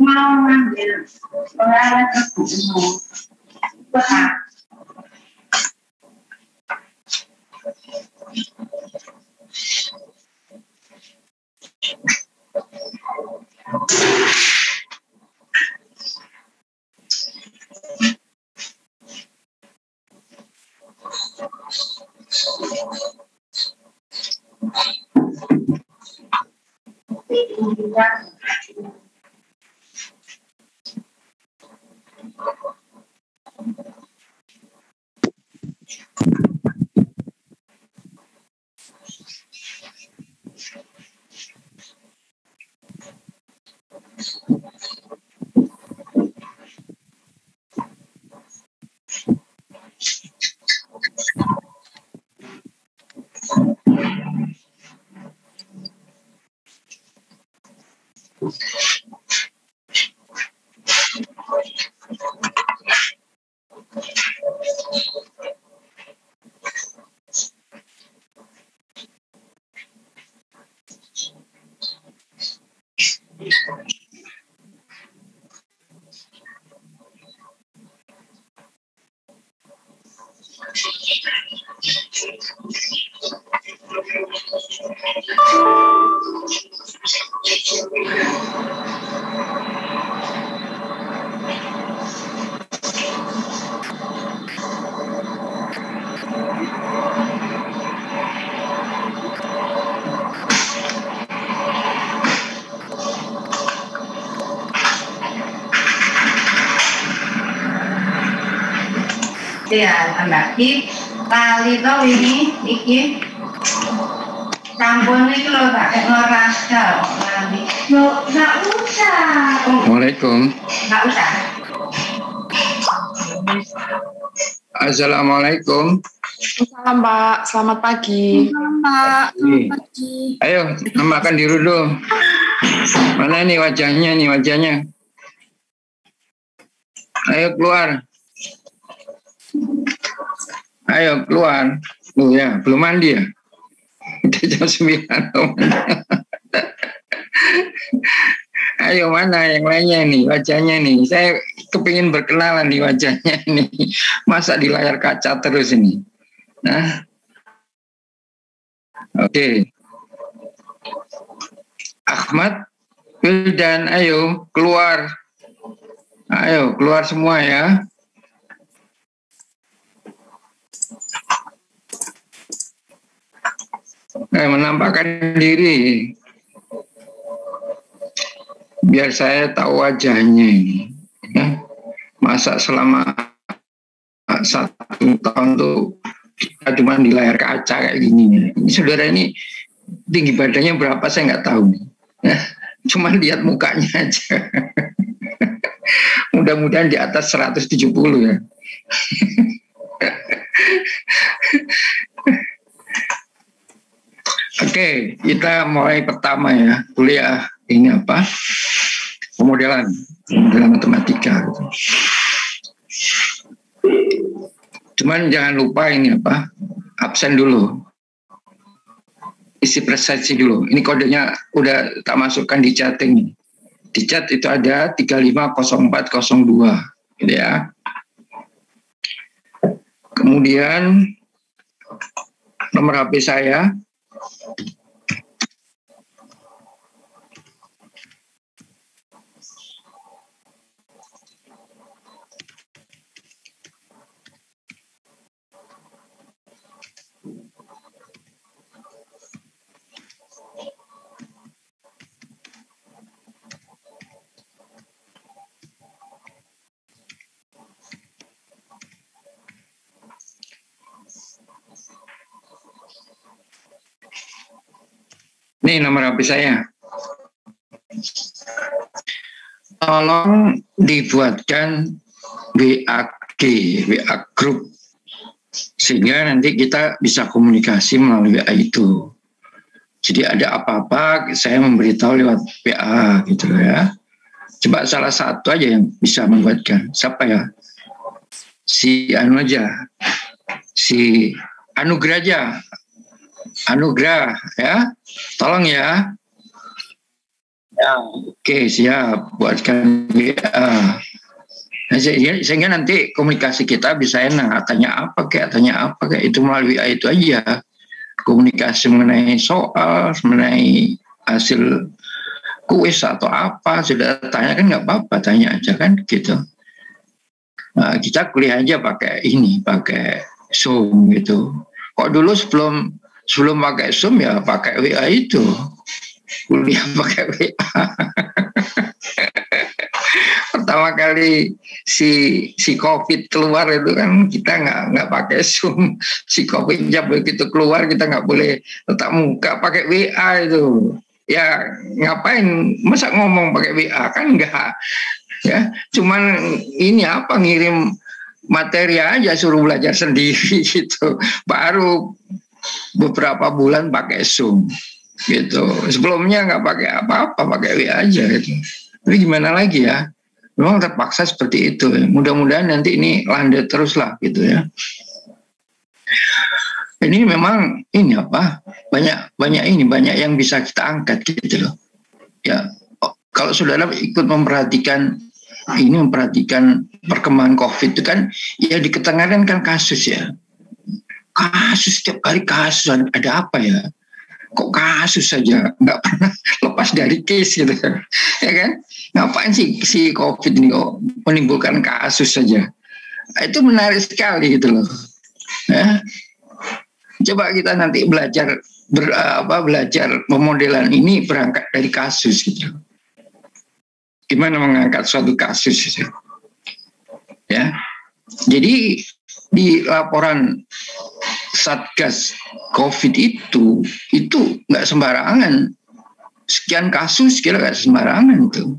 mau ngambil sekolah mau ya lagi kali tau ini iki campur ini lo pakai ngerasa lagi nggak usah. Assalamualaikum. Nggak usah. Assalamualaikum. Salam Pak, selamat pagi. Salam Pak, selamat pagi. Ayo makan di dulu. Mana nih wajahnya Ayo keluar. Ayo keluar. Ya, belum mandi ya? Udah jam 9. Ayo mana yang lainnya nih, wajahnya nih. Saya kepingin berkenalan nih wajahnya ini. Masa di layar kaca terus ini. Nah. Oke. Ahmad, Wildan, ayo keluar. Ayo keluar semua ya. Menampakkan diri biar saya tahu wajahnya ini ya. Masa selama 1 tahun tuh kita cuma di layar kaca kayak gini. Ini saudara ini tinggi badannya berapa saya nggak tahu nih ya. Cuma lihat mukanya aja. Mudah-mudahan di atas 170 ya. Oke, kita mulai pertama ya, kuliah ini apa? Pemodelan matematika. Cuman jangan lupa ini apa? Absen dulu. Isi presentasi dulu. Ini kodenya udah tak masukkan di chatting. Di chat itu ada 350402, gitu ya. Kemudian nomor HP saya. Nih nomor HP saya. Tolong dibuatkan WA group sehingga nanti kita bisa komunikasi melalui WA itu. Jadi ada apa-apa saya memberitahu lewat WA gitu ya. Coba salah satu aja yang bisa membuatkan. Siapa ya? Si Anu aja. Si Anugrah aja. Anugrah ya. Tolong ya. Ya, oke, siap. Buatkan WA. Nah, sehingga nanti komunikasi kita bisa enak. Tanya apa kayak itu melalui WA itu aja. Komunikasi mengenai soal, mengenai hasil kuis atau apa, sudah tanya kan nggak apa-apa, tanya aja kan gitu. Nah, kita kuliah aja pakai Zoom gitu. Kok dulu sebelum pakai Zoom ya pakai WA itu. Kuliah pakai WA. Pertama kali si COVID keluar itu kan kita nggak pakai Zoom. Si COVID begitu keluar kita nggak boleh tetap muka, pakai WA itu. Ya ngapain masa ngomong pakai WA kan enggak. Ya, cuman ini apa ngirim materi aja, suruh belajar sendiri gitu. Baru beberapa bulan pakai Zoom gitu. Sebelumnya nggak pakai apa-apa, pakai WA aja gitu. Tapi gimana lagi ya? Memang terpaksa seperti itu. Mudah-mudahan nanti ini landai terus lah gitu ya. Ini memang ini apa? Banyak yang bisa kita angkat gitu loh. Ya, kalau saudara ikut memperhatikan perkembangan COVID itu kan, ya diketengahkan kan kasus ya. Kasus setiap kali kasus, ada apa ya? Kok kasus saja, nggak pernah lepas dari case gitu kan? Ya kan? Ngapain sih si COVID ini kok menimbulkan kasus saja? Itu menarik sekali gitu loh. Ya. Coba kita nanti belajar pemodelan ini berangkat dari kasus gitu. Gimana mengangkat suatu kasus gitu. Ya. Jadi di laporan Satgas COVID itu nggak sembarangan. Sekian kasus kira nggak sembarangan itu.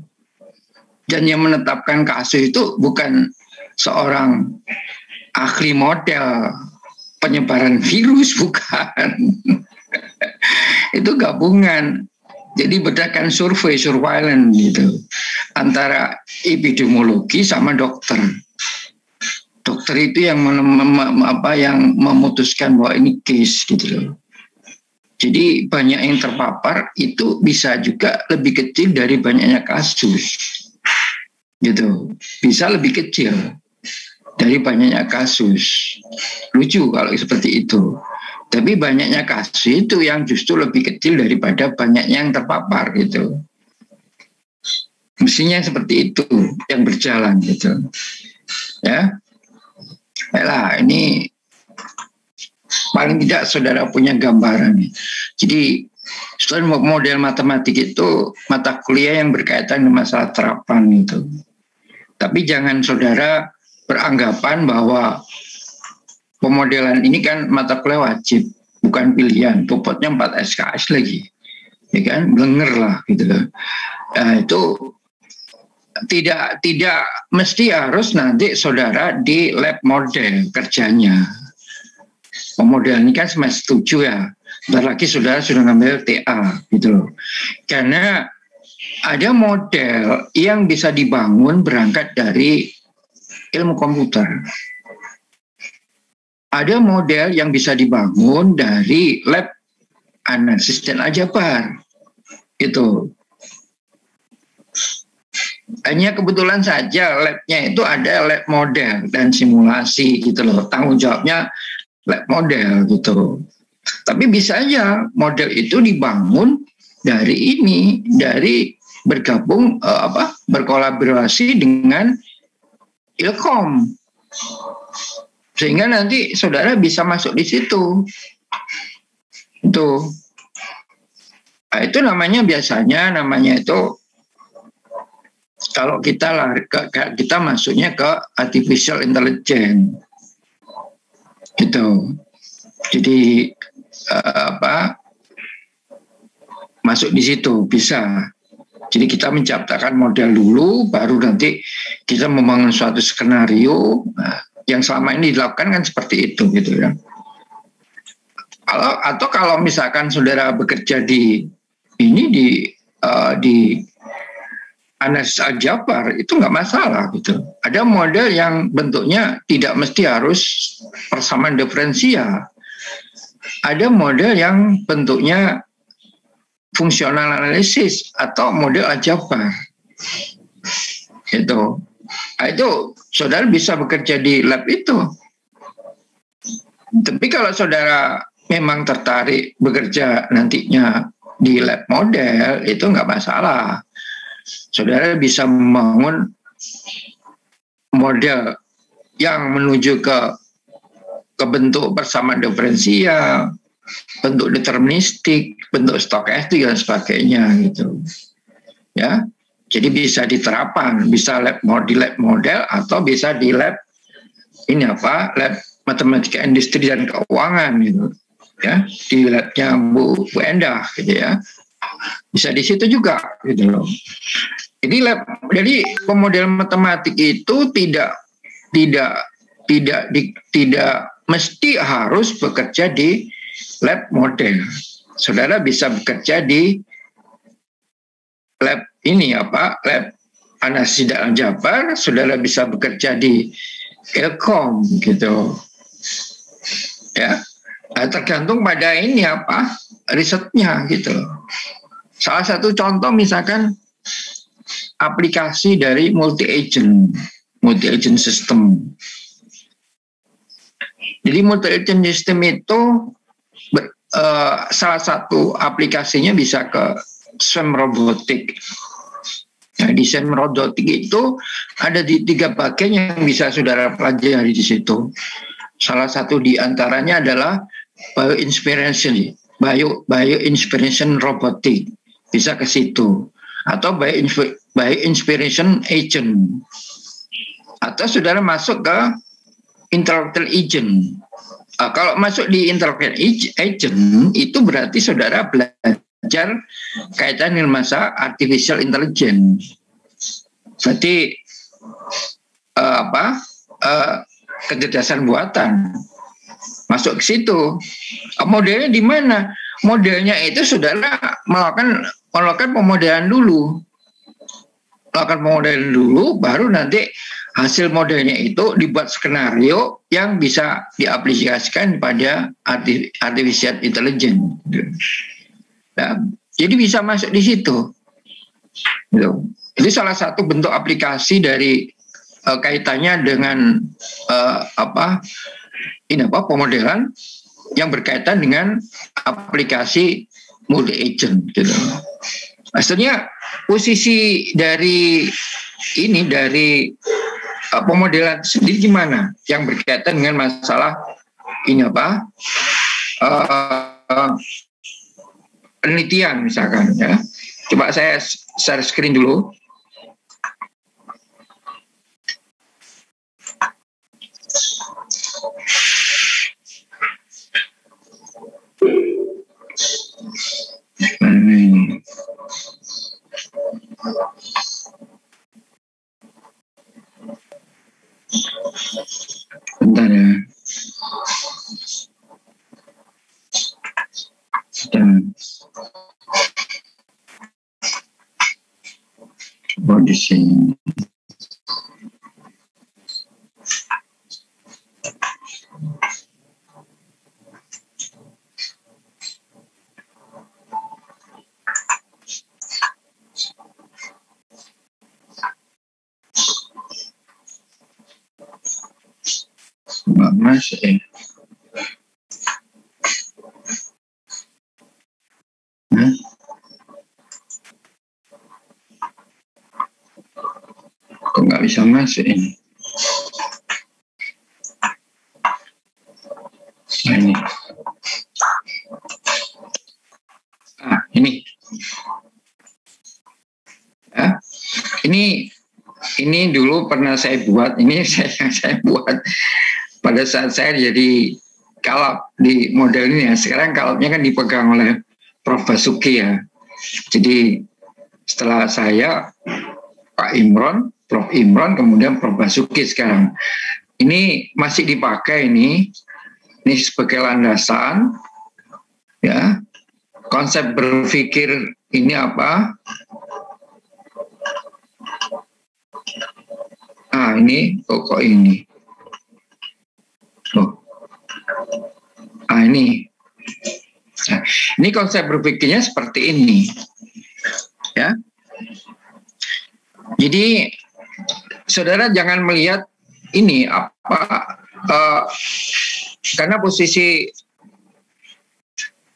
Dan yang menetapkan kasus itu bukan seorang ahli model penyebaran virus, bukan. Itu gabungan. Jadi berdasarkan surveillance gitu antara epidemiologi sama dokter. Dokter itu yang memutuskan bahwa ini case gitu loh. Jadi banyak yang terpapar itu bisa juga lebih kecil dari banyaknya kasus. Gitu. Bisa lebih kecil dari banyaknya kasus. Lucu kalau seperti itu. Tapi banyaknya kasus itu yang justru lebih kecil daripada banyaknya yang terpapar gitu. Mestinya seperti itu yang berjalan gitu. Ya. Baiklah, ini paling tidak saudara punya gambaran. Jadi model matematik itu mata kuliah yang berkaitan dengan masalah terapan itu. Tapi jangan saudara beranggapan bahwa pemodelan ini kan mata kuliah wajib, bukan pilihan. Bobotnya 4 SKS lagi, ya kan, blenger lah gitu loh. Itu tidak mesti harus nanti saudara di lab model kerjanya. Pemodelan ini kan semester 7 ya. Bentar lagi saudara sudah ngambil TA gitu loh. Karena ada model yang bisa dibangun berangkat dari ilmu komputer. Ada model yang bisa dibangun dari lab analisis dan aljabar. Gitu. Hanya kebetulan saja labnya itu ada lab model dan simulasi gitu loh. Tanggung jawabnya lab model gitu. Tapi bisa aja model itu dibangun dari bergabung berkolaborasi dengan Ilkom. Sehingga nanti saudara bisa masuk di situ. Itu namanya itu kalau kita masuknya ke artificial intelligence gitu. Jadi masuk di situ bisa. Jadi kita menciptakan model dulu, baru nanti kita membangun suatu skenario. Yang selama ini dilakukan kan seperti itu gitu ya. Kalau misalkan saudara bekerja di analisis aljabar itu nggak masalah gitu. Ada model yang bentuknya tidak mesti harus persamaan diferensial. Ada model yang bentuknya fungsional analisis atau model aljabar. Itu saudara bisa bekerja di lab itu. Tapi kalau saudara memang tertarik bekerja nantinya di lab model, itu nggak masalah. Saudara bisa membangun model yang menuju ke bentuk persamaan diferensial, bentuk deterministik, bentuk stokastik dan sebagainya gitu. Ya. Jadi bisa diterapkan, bisa di lab model atau bisa di lab lab matematika industri dan keuangan gitu. Ya, di labnya Bu Endah gitu ya. Bisa di situ juga gitu loh. Jadi pemodel matematik itu tidak mesti harus bekerja di lab model. Saudara bisa bekerja di lab lab analisis dan aljabar. Saudara bisa bekerja di Ilkom gitu. Ya. Tergantung pada risetnya gitu. Salah satu contoh misalkan aplikasi dari multi agent system. Jadi multi agent system itu salah satu aplikasinya bisa ke SEM robotik. Nah, di SEM robotik itu ada di 3 bagian yang bisa saudara pelajari di situ. Salah satu di antaranya adalah bioinspiration robotik, bisa ke situ, atau bioinspiration agent, atau saudara masuk ke intellectual agent. Kalau masuk di intellectual agent itu berarti saudara belajar kaitan dengan masa artificial intelligence. Berarti kecerdasan buatan. Masuk ke situ. Modelnya di mana? Modelnya itu saudara melakukan pemodelan dulu. Baru nanti hasil modelnya itu dibuat skenario yang bisa diaplikasikan pada artificial intelligence. Nah, jadi bisa masuk di situ. Itu salah satu bentuk aplikasi dari kaitannya dengan pemodelan yang berkaitan dengan aplikasi multi agent gitu. Maksudnya posisi dari pemodelan sendiri gimana yang berkaitan dengan masalah penelitian misalkan ya. Coba saya share screen dulu. Bentar ya. Di sini. Mas kok nggak bisa masuk ini? Ini. Ini. Ya. Ini dulu pernah saya buat. Ini saya buat pada saat saya jadi kalap di model ini ya. Sekarang kalapnya kan dipegang oleh Prof. Basuki ya. Jadi setelah saya Pak Imron, Prof. Imron, kemudian Prof. Basuki sekarang. Ini masih dipakai ini sebagai landasan ya. Konsep berpikir ini apa? Ini kok ini. Ini. Nah, Ini konsep berpikirnya seperti ini, ya. Jadi saudara jangan melihat ini karena posisi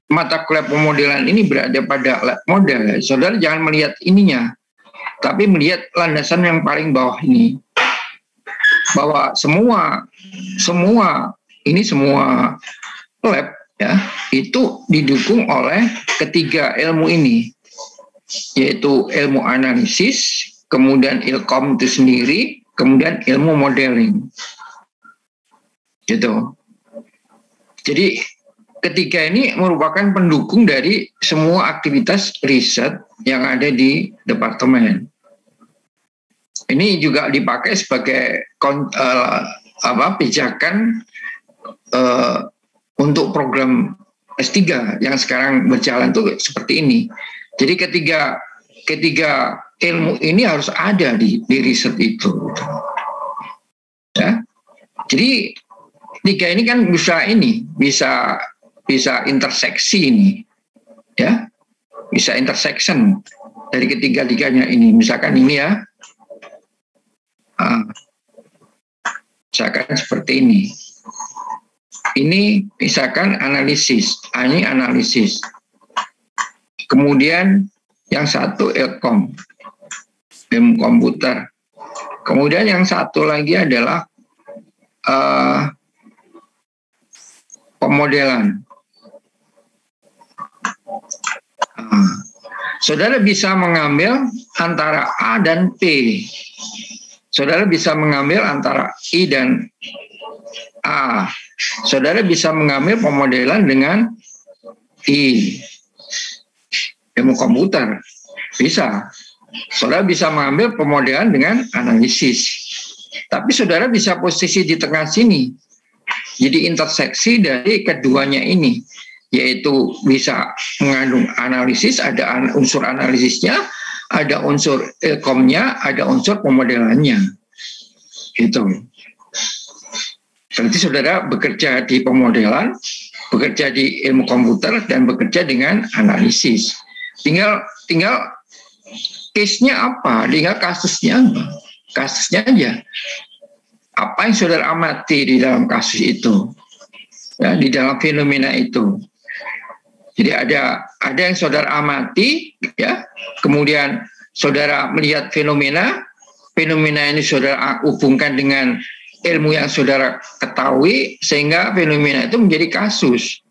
mata kuliah pemodelan ini berada pada lab model. Saudara jangan melihat ininya, tapi melihat landasan yang paling bawah ini, bahwa semua lab ya itu didukung oleh ketiga ilmu ini, yaitu ilmu analisis, kemudian ilkom itu sendiri, kemudian ilmu modeling. Gitu. Jadi ketiga ini merupakan pendukung dari semua aktivitas riset yang ada di departemen. Ini juga dipakai sebagai pijakan untuk program S3 yang sekarang berjalan tuh seperti ini. Jadi ketiga ilmu ini harus ada di riset itu. Ya. Jadi tiga ini kan bisa interseksi ini, ya, bisa intersection dari ketiga-tiganya ini. Misalkan ini ya, misalkan seperti ini. Ini misalkan analisis, ini analisis. Kemudian yang satu ilkom, ilmu komputer. Kemudian yang satu lagi adalah pemodelan. Saudara bisa mengambil antara A dan P. Saudara bisa mengambil antara I dan A. Saudara bisa mengambil pemodelan dengan I. Ilmu komputer. Bisa. Saudara bisa mengambil pemodelan dengan analisis. Tapi saudara bisa posisi di tengah sini. Jadi interseksi dari keduanya ini. Yaitu bisa mengandung analisis, ada unsur analisisnya, ada unsur ilkomnya, ada unsur pemodelannya. Gitu. Berarti saudara bekerja di pemodelan, bekerja di ilmu komputer, dan bekerja dengan analisis. Tinggal case-nya apa? Tinggal kasusnya apa? Kasusnya aja. Apa yang saudara amati di dalam kasus itu? Ya, di dalam fenomena itu. Jadi ada yang saudara amati, ya. Kemudian saudara melihat fenomena ini saudara hubungkan dengan ilmu yang saudara ketahui, sehingga fenomena itu menjadi kasus.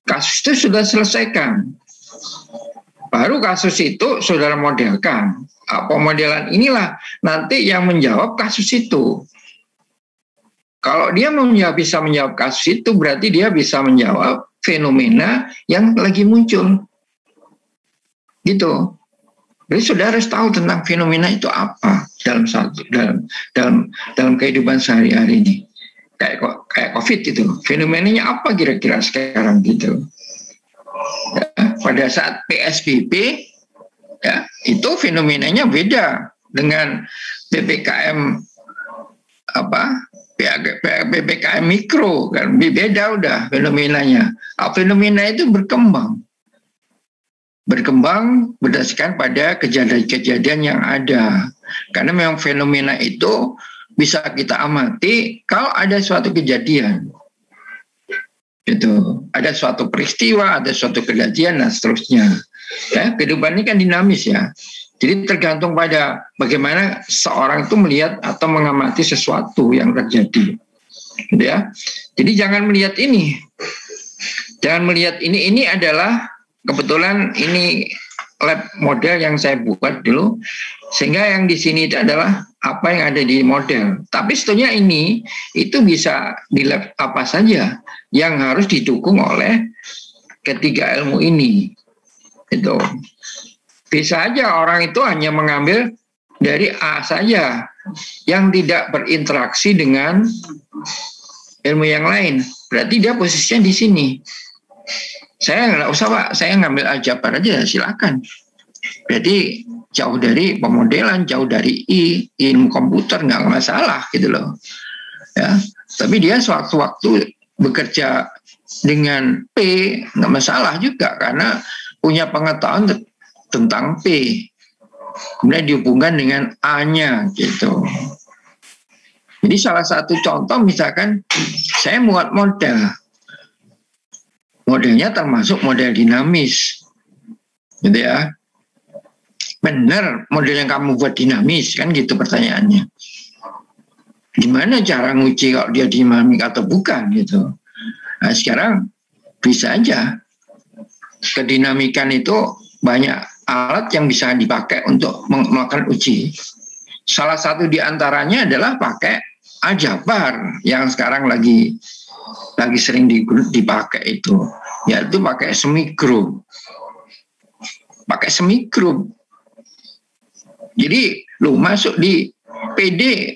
Kasus itu sudah selesaikan. Baru kasus itu saudara modelkan. Pemodelan inilah nanti yang menjawab kasus itu. Kalau dia bisa menjawab kasus itu, berarti dia bisa menjawab fenomena yang lagi muncul. Gitu. Jadi saudara harus tahu tentang fenomena itu apa dalam kehidupan sehari-hari ini. Kayak COVID itu. Fenomenanya apa kira-kira sekarang gitu. Ya, pada saat PSBB ya, itu fenomenanya beda dengan PPKM PPKM mikro, kan beda udah fenomenanya. Fenomena itu berkembang berdasarkan pada kejadian-kejadian yang ada. Karena memang fenomena itu bisa kita amati kalau ada suatu kejadian. Itu ada suatu peristiwa, ada suatu kejadian dan seterusnya. Ya, kehidupan ini kan dinamis ya. Jadi tergantung pada bagaimana seorang itu melihat atau mengamati sesuatu yang terjadi. Gitu ya. Jadi jangan melihat ini. Jangan melihat ini adalah kebetulan ini lab model yang saya buat dulu, sehingga yang di sini itu adalah apa yang ada di model. Tapi sebetulnya ini itu bisa di lab apa saja yang harus didukung oleh ketiga ilmu ini. Itu bisa aja orang itu hanya mengambil dari A saja yang tidak berinteraksi dengan ilmu yang lain. Berarti dia posisinya di sini. Saya nggak usah Pak, saya ngambil aljabar aja, silakan. Berarti jauh dari pemodelan, jauh dari ilmu komputer, nggak masalah gitu loh. Ya, tapi dia sewaktu-waktu bekerja dengan P nggak masalah juga karena punya pengetahuan tentang P. Kemudian dihubungkan dengan A-nya gitu. Jadi salah satu contoh misalkan saya muat model. Modelnya termasuk model dinamis. Gitu ya. Benar model yang kamu buat dinamis kan gitu pertanyaannya. Gimana cara nguji kalau dia dinamik atau bukan gitu. Nah sekarang bisa aja kedinamikan itu banyak alat yang bisa dipakai untuk melakukan uji. Salah satu di antaranya adalah pakai aljabar yang sekarang lagi sering dipakai itu, yaitu pakai semigroup. Pakai semigroup. Jadi lu masuk di PD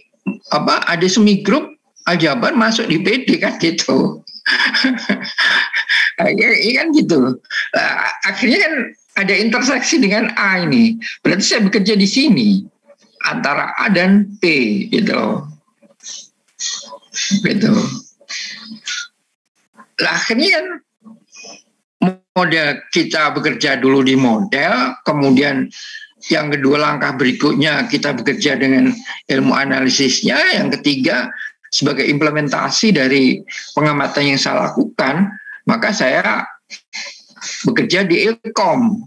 ada semigroup aljabar masuk di PD kan gitu. Ini kan gitu. Akhirnya kan ada interseksi dengan A ini. Berarti saya bekerja di sini antara A dan P gitu. Gitu. Lah akhirnya kan model kita bekerja dulu di model, kemudian yang kedua langkah berikutnya kita bekerja dengan ilmu analisisnya, yang ketiga sebagai implementasi dari pengamatan yang saya lakukan, maka saya bekerja di ilkom,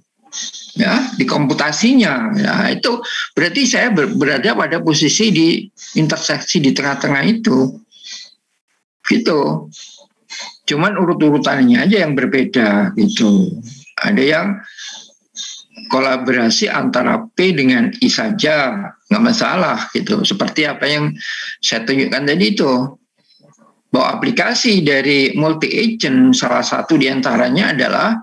ya, di komputasinya. Ya, itu berarti saya berada pada posisi di interseksi di tengah-tengah itu, gitu. Cuman urut-urutannya aja yang berbeda, gitu. Ada yang kolaborasi antara P dengan I saja, nggak masalah, gitu. Seperti apa yang saya tunjukkan tadi itu. Bahwa aplikasi dari multi agent salah satu diantaranya adalah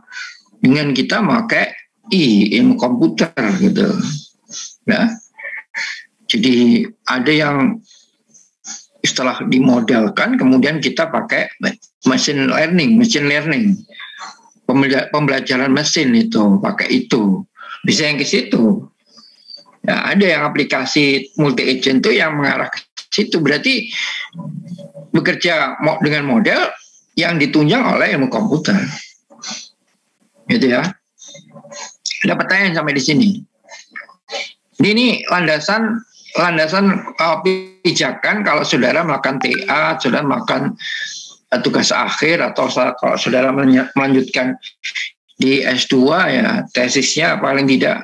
dengan kita pakai ilmu komputer gitu, ya. Jadi ada yang setelah dimodelkan kemudian kita pakai machine learning, pembelajaran mesin itu pakai itu, bisa yang ke situ. Ya, ada yang aplikasi multi agent itu yang mengarah ke situ, berarti bekerja dengan model yang ditunjang oleh ilmu komputer, gitu ya. Ada pertanyaan sampai di sini. Ini landasan pijakan kalau saudara melakukan TA, saudara melakukan tugas akhir, atau kalau saudara melanjutkan di S2 ya tesisnya paling tidak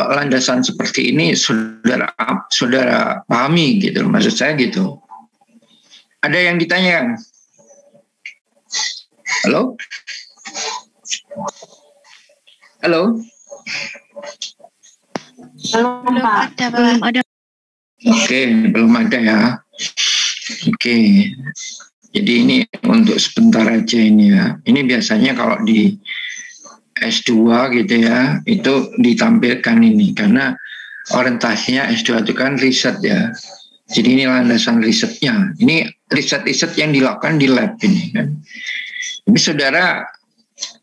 landasan seperti ini saudara pahami gitu, maksud saya gitu. Ada yang ditanyakan? Halo? Halo? Belum ada. Oke, belum ada ya. Oke. Jadi ini untuk sebentar aja ini ya. Ini biasanya kalau di S2 gitu ya, itu ditampilkan ini karena orientasinya S2 itu kan riset ya. Jadi ini landasan risetnya. Ini riset-riset yang dilakukan di lab ini kan. Tapi saudara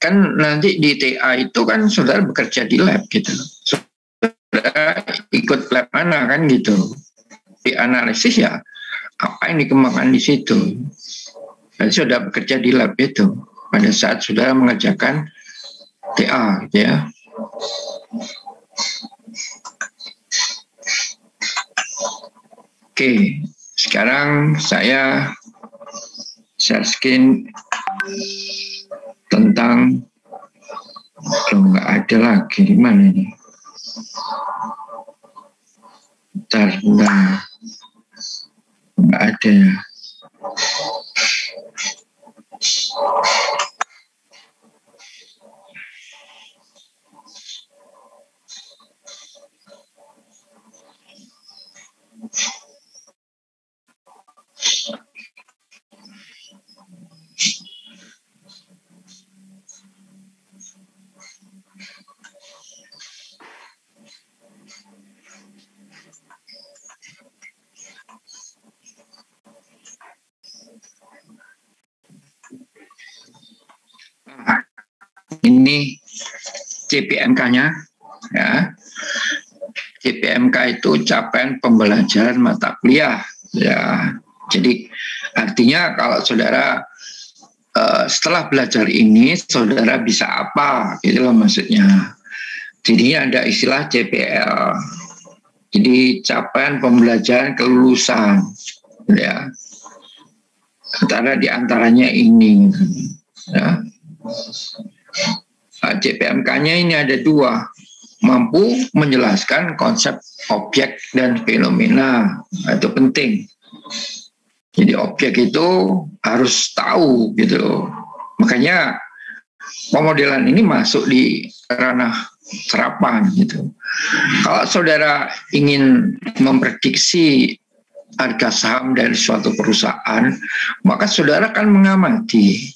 kan nanti di TA itu kan saudara bekerja di lab gitu. Saudara ikut lab mana kan gitu. Di analisis ya apa yang dikembangkan di situ. Jadi saudara bekerja di lab itu pada saat saudara mengerjakan TA gitu ya. Oke, sekarang saya share screen tentang nggak ada lagi, gimana ini? Bentar, nggak ada ya. Ini CPMK-nya ya. CPMK itu capaian pembelajaran mata kuliah ya. Jadi artinya kalau saudara setelah belajar ini saudara bisa apa, gitu loh maksudnya. Jadi ada istilah CPL, jadi capaian pembelajaran kelulusan, ya. Antara diantaranya ini, ya. CPMK-nya ini ada 2, mampu menjelaskan konsep objek dan fenomena, itu penting. Jadi objek itu harus tahu gitu. Makanya pemodelan ini masuk di ranah serapan gitu. Kalau saudara ingin memprediksi harga saham dari suatu perusahaan, maka saudara akan mengamati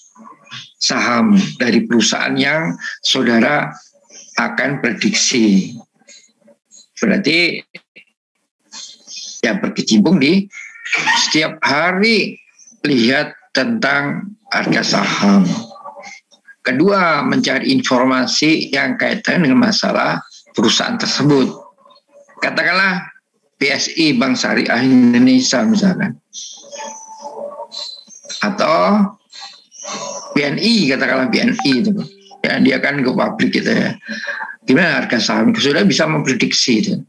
saham dari perusahaan yang saudara akan prediksi. Berarti ya berkecimpung di setiap hari lihat tentang harga saham. Kedua, mencari informasi yang kaitan dengan masalah perusahaan tersebut. Katakanlah BSI, Bank Syariah Indonesia misalkan. Atau BNI, katakanlah BNI itu. Ya, dia kan go public gitu ya. Gimana harga saham? Sudah bisa memprediksi itu.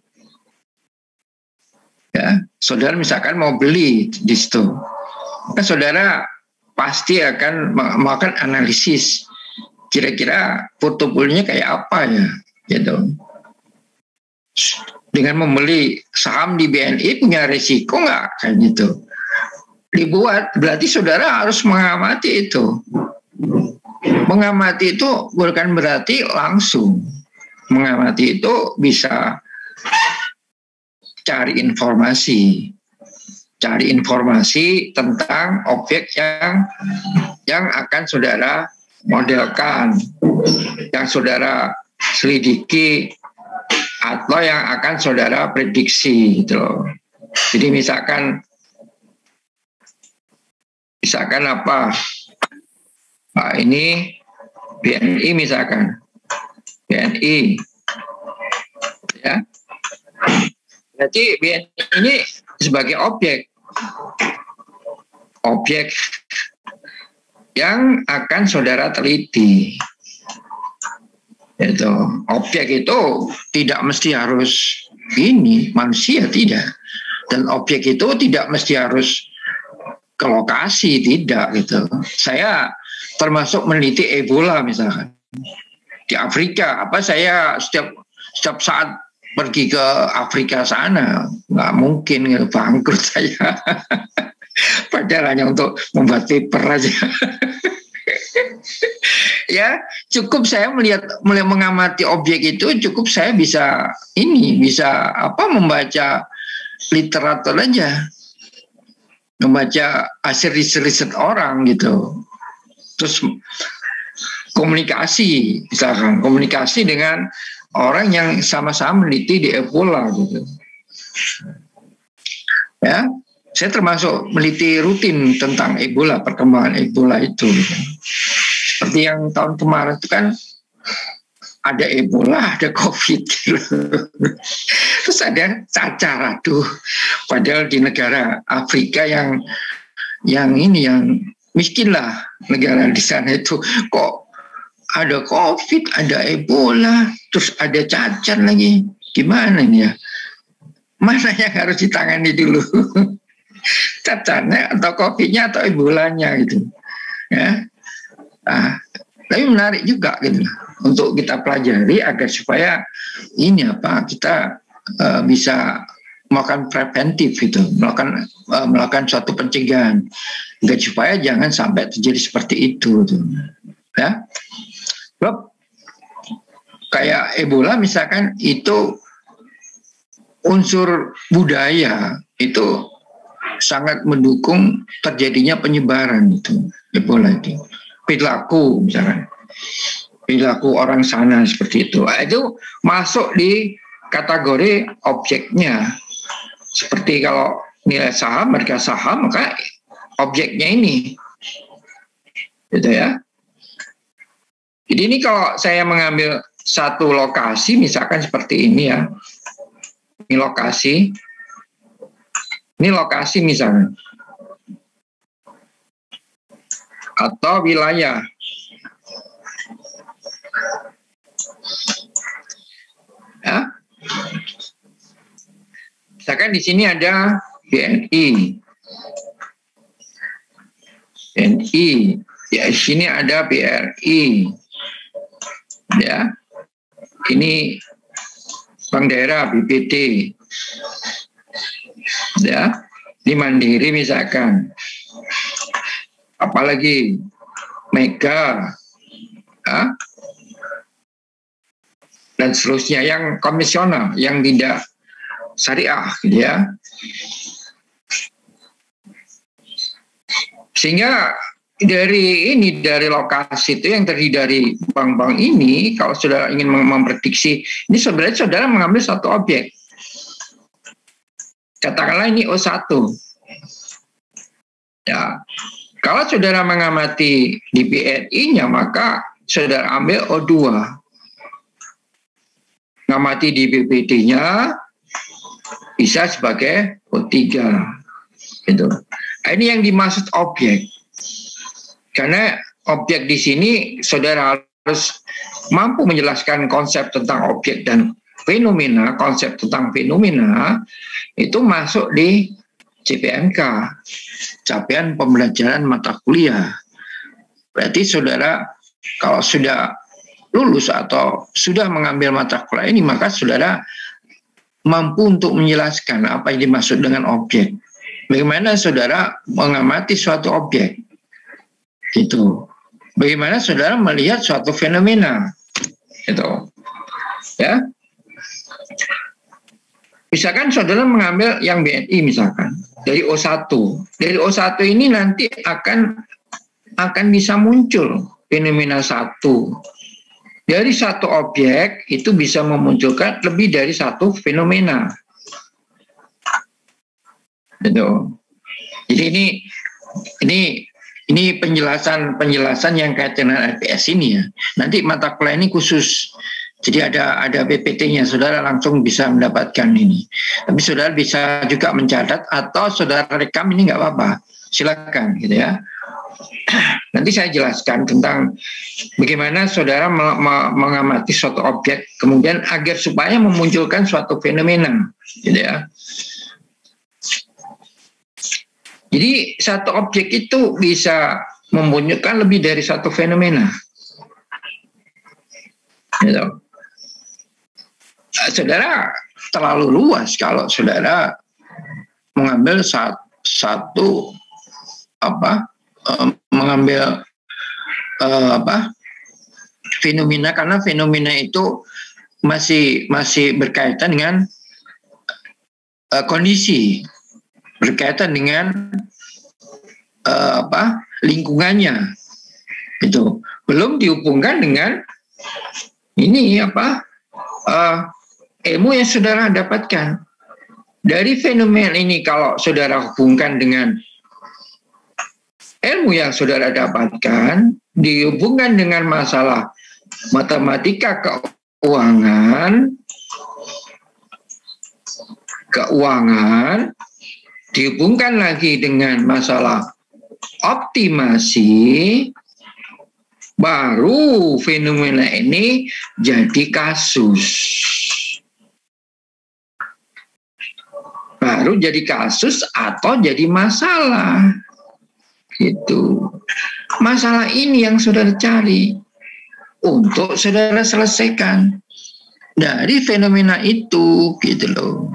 Ya, saudara misalkan mau beli di situ, maka saudara pasti akan melakukan analisis kira-kira portofolionya kayak apa ya, gitu. Dengan membeli saham di BNI punya resiko nggak kayak gitu? Dibuat, berarti saudara harus mengamati itu. Mengamati itu bukan berarti langsung. Mengamati itu bisa cari informasi tentang objek yang akan saudara modelkan, yang saudara selidiki, atau yang akan saudara prediksi gitu loh. Jadi misalkan apa? Nah, ini BNI misalkan. BNI. Ya. Berarti BNI ini sebagai objek yang akan saudara teliti. Itu objek itu tidak mesti harus ini manusia, tidak, dan objek itu tidak mesti harus ke lokasi, tidak gitu. Saya termasuk meneliti Ebola misalkan di Afrika. Apa saya setiap saat pergi ke Afrika sana, nggak mungkin, bangkrut saya. Padahal hanya untuk membuat paper aja. Ya, cukup saya mulai mengamati objek itu, cukup saya bisa membaca literatur aja, membaca hasil riset orang gitu. Terus komunikasi dengan orang yang sama-sama meneliti di Ebola gitu. Ya, saya termasuk meneliti rutin tentang Ebola, perkembangan Ebola itu. Gitu. Seperti yang tahun kemarin itu kan ada Ebola, ada COVID gitu. Terus ada cacar, padahal di negara Afrika yang miskin lah, negara di sana itu kok ada COVID, ada Ebola, terus ada cacar lagi. Gimana ini ya? Mana yang harus ditangani dulu? Cacarnya atau COVID-nya atau Ebolanya gitu. Ya. Nah, tapi menarik juga gitu untuk kita pelajari agar supaya kita bisa melakukan preventif gitu, melakukan suatu pencegahan agar supaya jangan sampai terjadi seperti itu gitu. Ya. Sebab kayak Ebola misalkan itu unsur budaya itu sangat mendukung terjadinya penyebaran itu Ebola itu. Perilaku misalkan, perilaku orang sana seperti itu. Itu masuk di kategori objeknya. Seperti kalau nilai saham, harga saham, maka objeknya ini. Gitu ya. Jadi ini kalau saya mengambil satu lokasi, misalkan seperti ini ya. Ini lokasi misalnya. atau wilayah. Ya. Misalkan di sini ada BNI. Ya, di sini ada BRI. Ya. Ini Bank Daerah BPD. Ya. Ini Mandiri misalkan. Apalagi Mega. Ya. Dan seterusnya yang komisional, yang tidak syariah, gitu ya. Sehingga dari lokasi itu yang terdiri dari bank-bank ini, kalau saudara ingin memprediksi, ini sebenarnya saudara mengambil satu objek. Katakanlah ini O1. Ya, kalau saudara mengamati di BRI-nya, maka saudara ambil O2. Ngamati di BPD-nya bisa sebagai O3. Gitu. Ini yang dimaksud objek. Karena objek di sini saudara harus mampu menjelaskan konsep tentang objek dan fenomena, konsep tentang fenomena itu masuk di CPMK, capaian pembelajaran mata kuliah. Berarti saudara kalau sudah lulus atau sudah mengambil mata kuliah ini, maka saudara mampu untuk menjelaskan apa yang dimaksud dengan objek. Bagaimana saudara mengamati suatu objek. Gitu. Bagaimana saudara melihat suatu fenomena. Gitu. Ya. Misalkan saudara mengambil yang BNI misalkan dari O1. Dari O1 ini nanti akan bisa muncul fenomena satu. Dari satu objek itu bisa memunculkan lebih dari satu fenomena. Gitu. Jadi ini penjelasan yang kaitan dengan LPS ini ya. Nanti mata kuliah ini khusus. Jadi ada PPT-nya, saudara langsung bisa mendapatkan ini. Tapi saudara bisa juga mencatat atau saudara rekam ini nggak apa-apa. Silakan gitu ya. Nanti saya jelaskan tentang bagaimana saudara mengamati suatu objek, kemudian agar supaya memunculkan suatu fenomena, gitu ya. Jadi satu objek itu bisa memunculkan lebih dari satu fenomena. Gitu. Saudara terlalu luas kalau saudara mengambil satu mengambil fenomena, karena fenomena itu masih berkaitan dengan kondisi, berkaitan dengan lingkungannya, itu belum dihubungkan dengan ini ilmu yang saudara dapatkan dari fenomena ini. Kalau saudara hubungkan dengan ilmu yang saudara dapatkan, dihubungkan dengan masalah matematika keuangan, dihubungkan lagi dengan masalah optimasi, baru fenomena ini jadi kasus. Baru jadi kasus atau jadi masalah. Gitu. Masalah ini yang saudara cari untuk saudara selesaikan dari fenomena itu, gitu loh.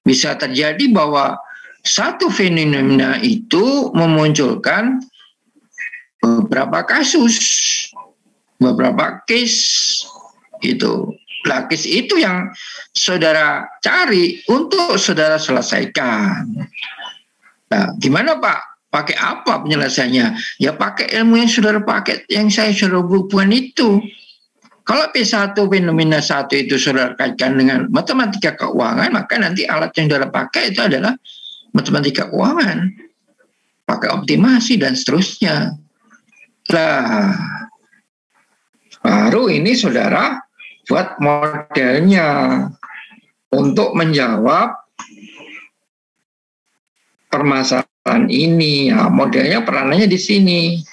Bisa terjadi bahwa satu fenomena itu memunculkan beberapa kasus, beberapa case, itu. Nah, case itu yang saudara cari untuk saudara selesaikan. Nah, gimana Pak? Pakai apa penyelesaiannya? Ya pakai ilmu yang saudara pakai, yang saya sudah hubungkan itu. Kalau P1 fenomena 1 itu saudara kaitkan dengan matematika keuangan, maka nanti alat yang saudara pakai itu adalah matematika keuangan. Pakai optimasi dan seterusnya. Nah, baru ini saudara buat modelnya untuk menjawab permasalahan ini. Ya, modelnya peranannya di sini.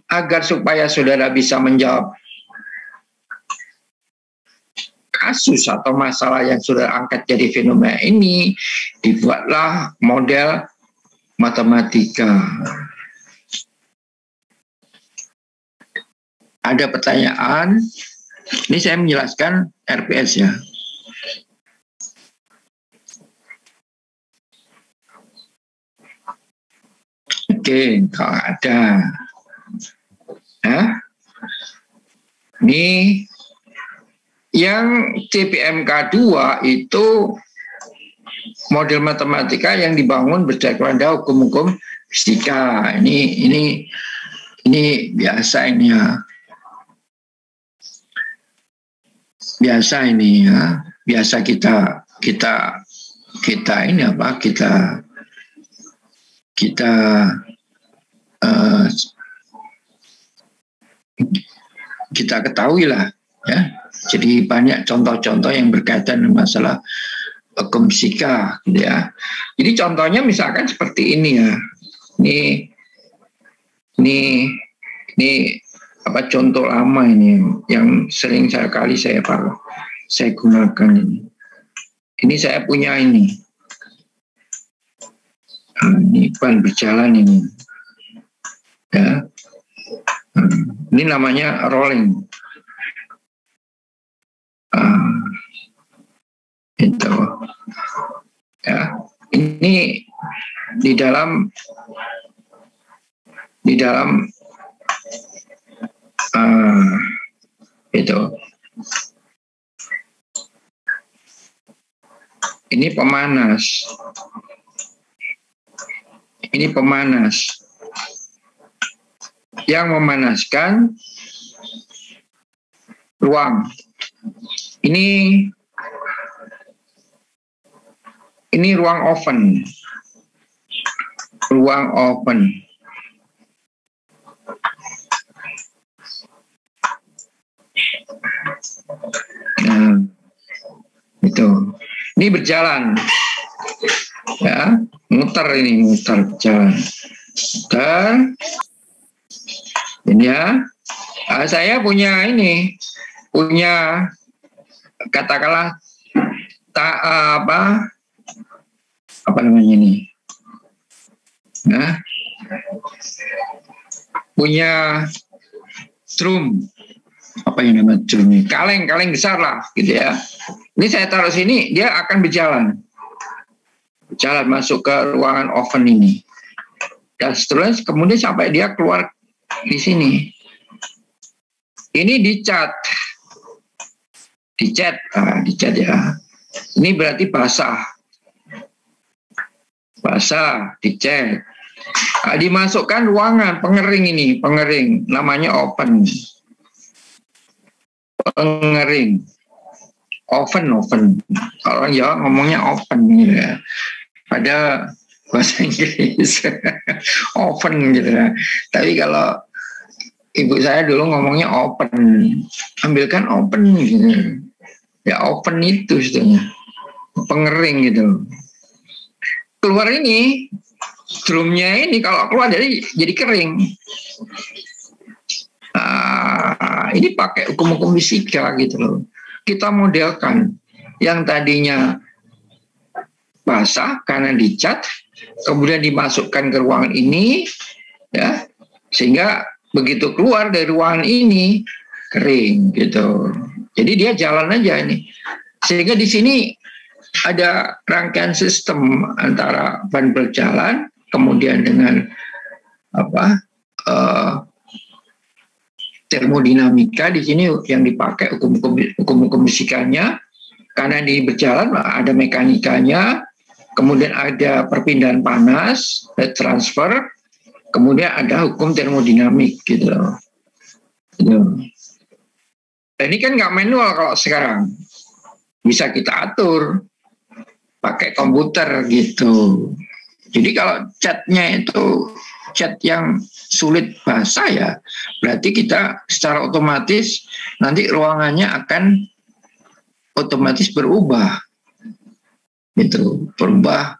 Agar supaya saudara bisa menjawab kasus atau masalah yang sudah angkat jadi fenomena ini, dibuatlah model matematika. Ada pertanyaan? Ini saya menjelaskan RPS ya. Oke, kalau ada. Ya. Ini yang CPMK 2 itu model matematika yang dibangun berdasarkan hukum-hukum fisika. Ini biasa ini ya. Biasa ini ya. Biasa kita ini apa? Kita ketahui lah ya. Jadi banyak contoh-contoh yang berkaitan dengan masalah hukum fisika gitu ya. Jadi contohnya misalkan seperti ini ya. Ini apa contoh lama ini yang sering sekali saya gunakan ini. Ini saya punya ini. Ini ban berjalan ini. Ya. Ini namanya rolling. Itu. Ya. Ini di dalam itu. Ini pemanas. Ini pemanas. Yang memanaskan ruang. Ini ruang oven. Ruang oven. Nah, itu. Ini berjalan. Ya, muter berjalan. Dan ini ya. Saya punya katakanlah apa namanya ini? Nah, punya drum, apa yang namanya drum ini? Kaleng besar lah, gitu ya. Ini saya taruh sini, dia akan berjalan masuk ke ruangan oven ini. Dan seterusnya kemudian sampai dia keluar di sini. Ini dicat ya. Ini berarti basah, dicat. Dimasukkan ruangan pengering namanya oven. Oven. Kalau orang Jawa ngomongnya oven gitu ya. Pada bahasa Inggris oven gitu ya. Tapi kalau ibu saya dulu ngomongnya open, ambilkan open gitu. Ya open itu sebetulnya pengering gitu. Keluar ini drumnya ini kalau keluar jadi kering. Ini pakai hukum-hukum fisika gitu loh. Kita modelkan yang tadinya basah karena dicat, kemudian dimasukkan ke ruangan ini, ya, sehingga begitu keluar dari ruangan ini kering gitu. Jadi dia jalan aja ini. Sehingga di sini ada rangkaian sistem antara ban berjalan, kemudian dengan termodinamika di sini yang dipakai hukum-hukum fisikanya, karena di berjalan ada mekanikanya, kemudian ada perpindahan panas, transfer, kemudian ada hukum termodinamik gitu. Ini kan nggak manual kalau sekarang, bisa kita atur pakai komputer gitu. Jadi kalau catnya itu cat yang sulit basah ya, berarti kita secara otomatis nanti ruangannya akan otomatis berubah gitu, berubah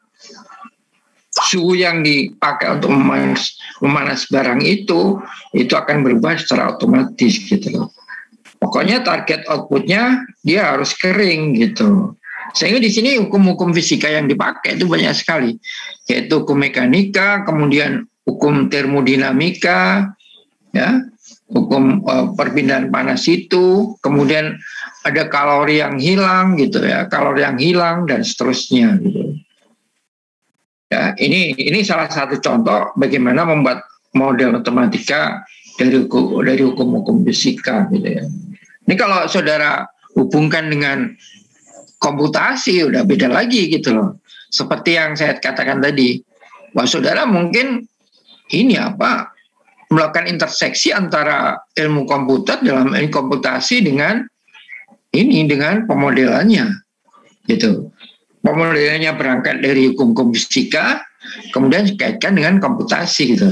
suhu yang dipakai untuk memanas barang itu akan berubah secara otomatis gitu loh. Pokoknya target outputnya dia harus kering gitu. Sehingga di sini hukum-hukum fisika yang dipakai itu banyak sekali, yaitu hukum mekanika, kemudian hukum termodinamika, ya, hukum perpindahan panas itu, kemudian ada kalori yang hilang gitu ya, kalori yang hilang dan seterusnya gitu. Ya, ini salah satu contoh bagaimana membuat model matematika dari hukum-hukum fisika gitu ya. Ini kalau saudara hubungkan dengan komputasi udah beda lagi gitu loh. Seperti yang saya katakan tadi, bahwa saudara mungkin melakukan interseksi antara ilmu komputer dalam ilmu komputasi dengan pemodelannya gitu. Pemodelannya berangkat dari hukum fisika, kemudian dikaitkan dengan komputasi gitu,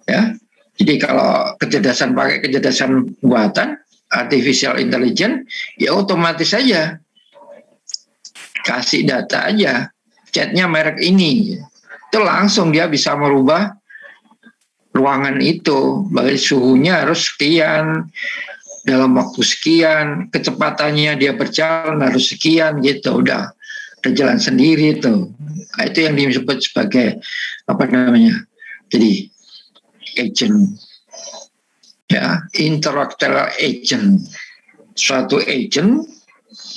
ya. Jadi kalau pakai kecerdasan buatan, artificial intelligence, ya otomatis saja kasih data aja, catnya merek ini, itu langsung dia bisa merubah ruangan itu, bagi suhunya harus sekian, dalam waktu sekian, kecepatannya dia berjalan harus sekian gitu, udah jalan sendiri tuh. Nah, itu yang disebut sebagai jadi agent, ya, intellectual agent, suatu agent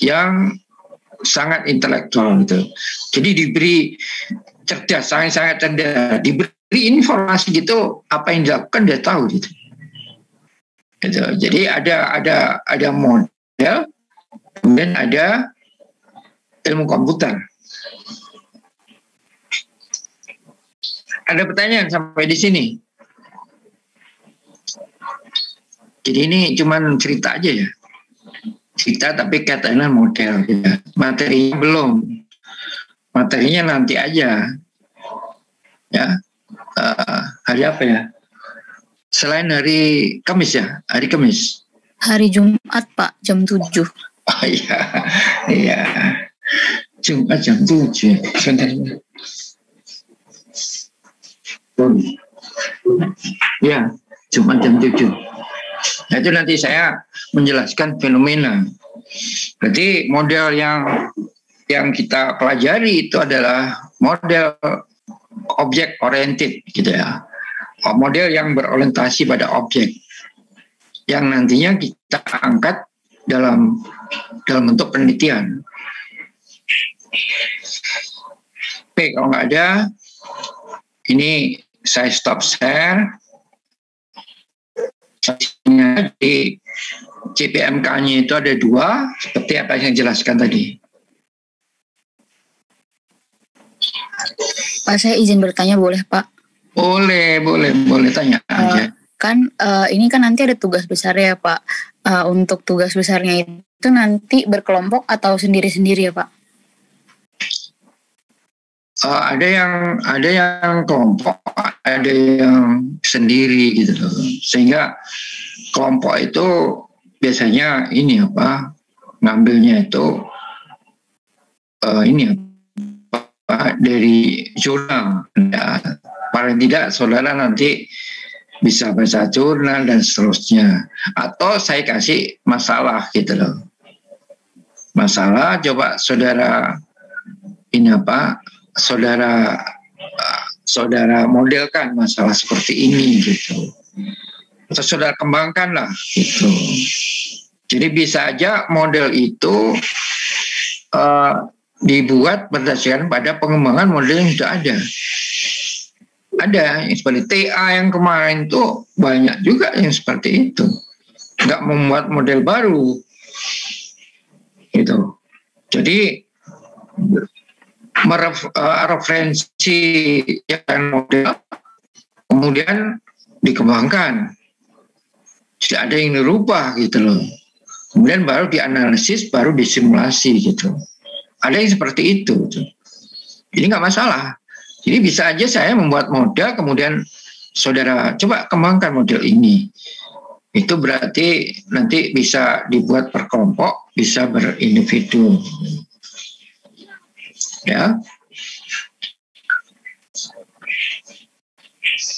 yang sangat intelektual gitu. Jadi diberi cerdas, sangat cerdas, diberi informasi gitu, apa yang dilakukan dia tahu gitu. Jadi ada model, kemudian ada ilmu komputer. Ada pertanyaan sampai di sini? Jadi ini cuman cerita aja ya. Cerita tapi katanya model ya. Materinya belum. Materinya nanti aja. Ya. Hari apa ya? Selain hari Kamis ya? Hari Kamis. Hari Jumat, Pak, jam 7. Oh iya. Iya. Jumat jam 7. Sebentar. Ya, Jumat jam 7. Nah, itu nanti saya menjelaskan fenomena. Berarti model yang kita pelajari itu adalah model objek oriented gitu ya. Model yang berorientasi pada objek yang nantinya kita angkat dalam bentuk penelitian. Oke, kalau nggak ada, ini saya stop share. Di CPMK-nya itu ada 2, seperti apa yang saya jelaskan tadi. Pak, saya izin bertanya boleh, Pak? Boleh tanya aja. Ini kan nanti ada tugas besar ya, Pak. Untuk tugas besarnya itu nanti berkelompok atau sendiri-sendiri ya, Pak? Ada yang kelompok, ada yang sendiri gitu loh. Sehingga kelompok itu biasanya ngambilnya itu dari jurnal. Ya, paling tidak saudara nanti bisa baca jurnal dan seterusnya. Atau saya kasih masalah gitu loh. Masalah coba saudara saudara modelkan masalah seperti ini gitu. Atau saudara kembangkan lah gitu. Jadi bisa aja model itu dibuat berdasarkan pada pengembangan model yang sudah ada. Ada yang seperti TA yang kemarin tuh banyak juga yang seperti itu. Nggak membuat model baru. Gitu. Jadi mereferensi model kemudian dikembangkan. Tidak ada yang dirubah gitu loh. Kemudian baru dianalisis, baru disimulasi gitu. Ada yang seperti itu. Ini nggak masalah. Jadi bisa aja saya membuat model, kemudian saudara coba kembangkan model ini. Itu berarti nanti bisa dibuat per kelompok, bisa berindividu. Ya.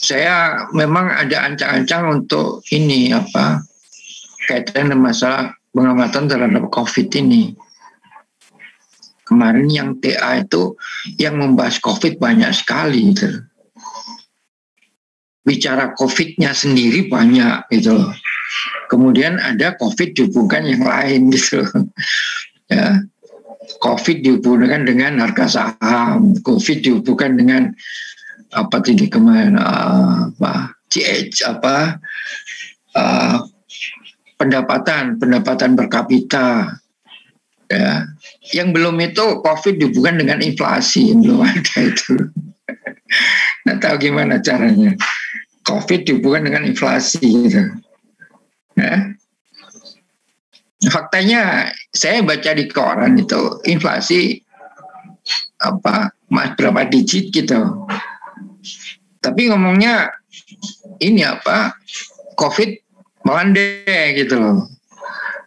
saya memang ada ancang-ancang untuk ini apa kaitan dengan masalah pengamatan terhadap COVID ini. Kemarin yang TA itu yang membahas COVID banyak sekali gitu. Bicara COVID-nya sendiri banyak gitu loh. Kemudian ada COVID dihubungkan yang lain gitu loh. Ya. COVID dihubungkan dengan harga saham, COVID dihubungkan dengan apa tadi kemarin pendapatan per kapita. Ya, yang belum itu COVID dihubungkan dengan inflasi, belum ada itu. Nggak tahu gimana caranya. COVID dihubungkan dengan inflasi, gitu. Ya. Faktanya saya baca di koran itu inflasi berapa digit gitu. Tapi ngomongnya ini COVID melandai gitu loh.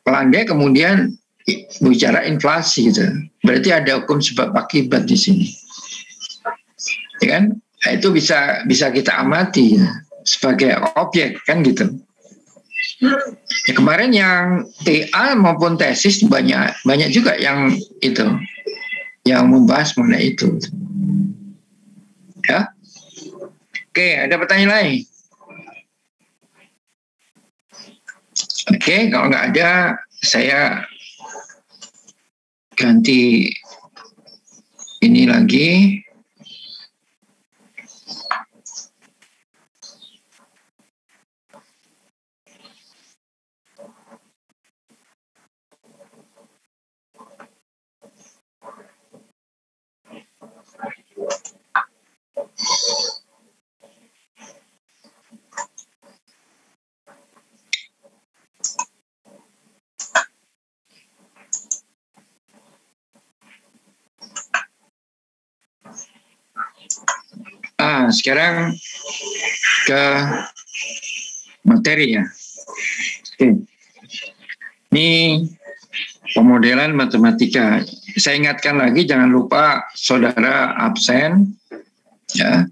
Melandai kemudian bicara inflasi gitu. Berarti ada hukum sebab akibat di sini. Ya kan? Nah, itu bisa kita amati ya, sebagai objek kan gitu. Ya, kemarin yang TA maupun tesis banyak juga yang itu yang membahas mengenai itu. Ya. Oke, ada pertanyaan lain? Oke, kalau nggak ada saya ganti ini lagi. Sekarang ke materi ya. Oke. Ini pemodelan matematika. Saya ingatkan lagi, jangan lupa saudara absen. Ya.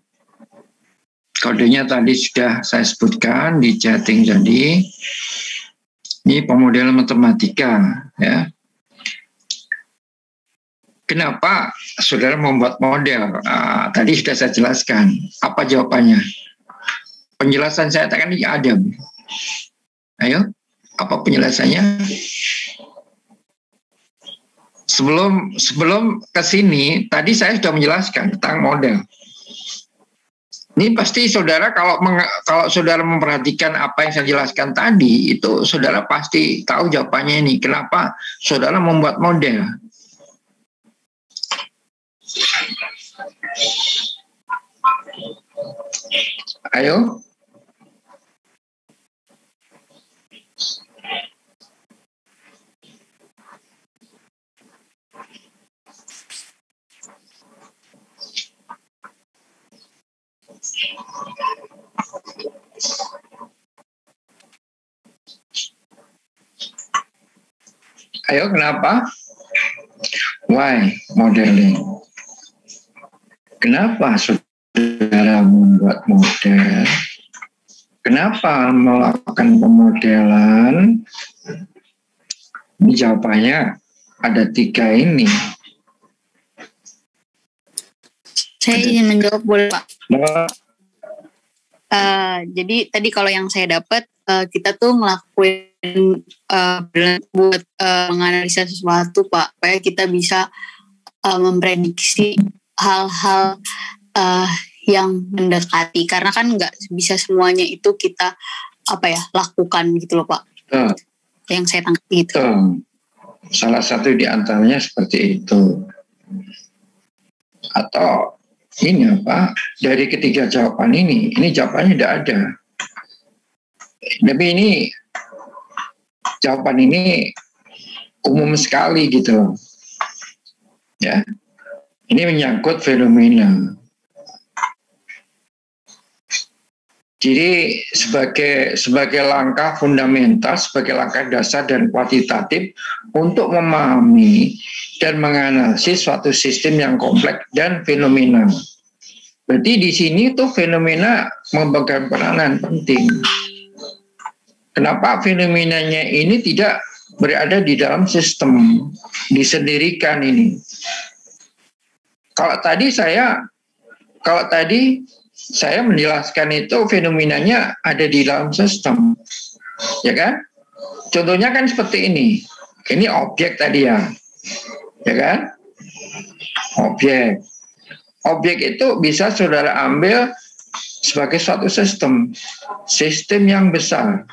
Kodenya tadi sudah saya sebutkan di chatting tadi. Ini pemodelan matematika. Ya. Kenapa saudara membuat model? Tadi sudah saya jelaskan. Apa jawabannya? Penjelasan saya tadi ada. Ayo, apa penjelasannya? Sebelum ke sini, tadi saya sudah menjelaskan tentang model. Ini pasti saudara kalau saudara memperhatikan apa yang saya jelaskan tadi, itu saudara pasti tahu jawabannya ini. Kenapa saudara membuat model? Ayo. Ayo, kenapa? Why modeling? Kenapa saudara membuat model? Kenapa melakukan pemodelan? Ini jawabannya ada 3 ini. Saya ingin menjawab, boleh Pak? Jadi tadi kalau yang saya dapat, kita tuh ngelakuin buat menganalisa sesuatu Pak, supaya kita bisa memprediksi hal-hal yang mendekati, karena kan nggak bisa semuanya itu kita lakukan gitu loh Pak. Yang saya tangkap gitu. Salah satu di antaranya seperti itu. Atau ini dari ketiga jawaban ini jawabannya tidak ada. Tapi ini jawaban ini umum sekali gitu loh. Ya. Ini menyangkut fenomena. Jadi sebagai langkah fundamental, sebagai langkah dasar dan kuantitatif untuk memahami dan menganalisis suatu sistem yang kompleks dan fenomenal. Berarti di sini tuh fenomena memegang peranan penting. Kenapa fenomenanya ini tidak berada di dalam sistem, disendirikan ini? Kalau tadi saya menjelaskan itu fenomenanya ada di dalam sistem, ya kan? Contohnya kan seperti ini. Ini objek tadi ya kan? Objek itu bisa saudara ambil sebagai suatu sistem yang besar.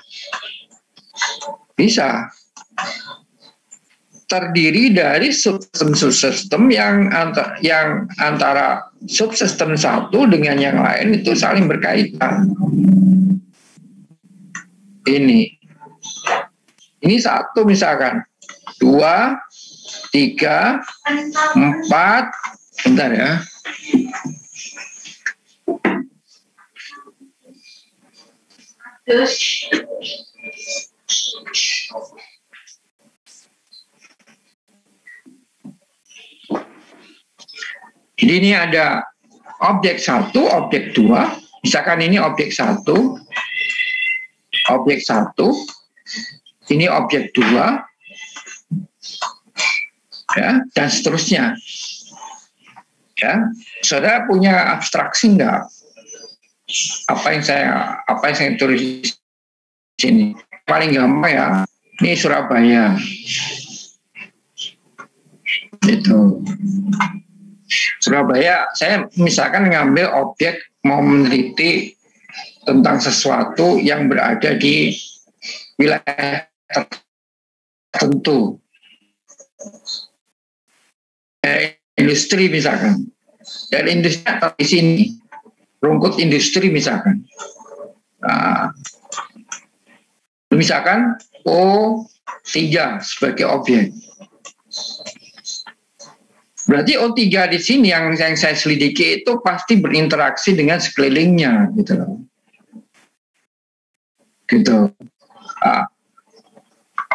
Bisa terdiri dari subsistem yang antara subsistem satu dengan yang lain itu saling berkaitan. Ini satu misalkan, 2, 3, 4, bentar ya. Jadi ini ada objek 1, objek 2. Misalkan ini objek 1, ini objek 2, ya, dan seterusnya. Ya, saudara punya abstraksi enggak? Apa yang saya tulis di sini? Paling gampang ya, ini Surabaya. Itu. Surabaya, saya misalkan ngambil objek mau meneliti tentang sesuatu yang berada di wilayah tertentu. Industri misalkan. Dan industri di sini. Rumput industri misalkan. Nah, misalkan O3 sebagai objek. Berarti O3 di sini yang saya selidiki itu pasti berinteraksi dengan sekelilingnya, gitu loh. Gitu. Nah,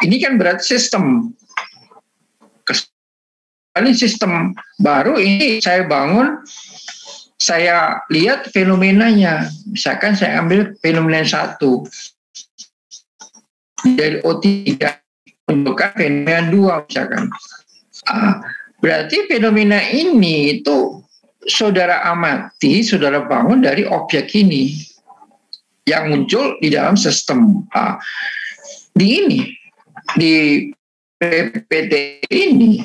ini kan berarti sistem. Ini sistem baru ini saya bangun, saya lihat fenomenanya. Misalkan saya ambil fenomena 1 dari O3 menunjukkan fenomena 2 misalkan. Berarti fenomena ini itu saudara amati, saudara bangun dari objek ini yang muncul di dalam sistem. Di PPT ini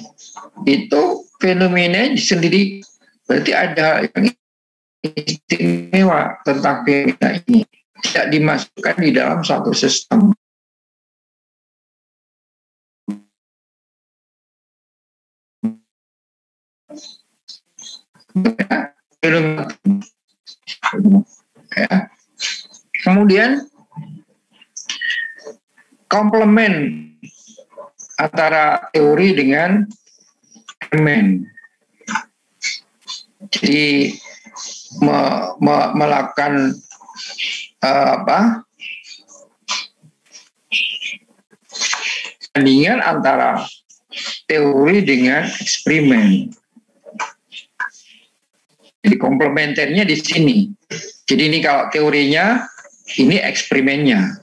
itu fenomena sendiri, berarti ada yang istimewa tentang fenomena ini, tidak dimasukkan di dalam suatu sistem. Ya. Kemudian komplement antara teori dengan eksperimen. Jadi melakukan bandingan antara teori dengan eksperimen. Jadi komplementernya di sini. Jadi ini kalau teorinya, ini eksperimennya.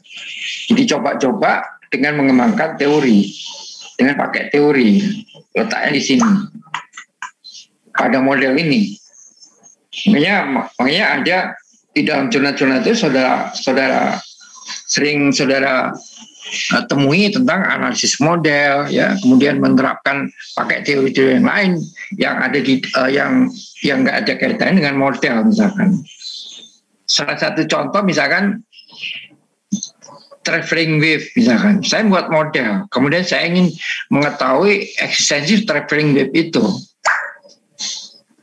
Jadi coba-coba dengan mengembangkan teori, dengan pakai teori, letaknya di sini pada model ini. Makanya ada di dalam jurnal-jurnal itu saudara temui tentang analisis model, ya, kemudian menerapkan pakai teori-teori yang lain yang ada di yang nggak ada kaitannya dengan model misalkan. Salah satu contoh misalkan traveling wave misalkan. Saya buat model, kemudian saya ingin mengetahui eksistensi traveling wave itu.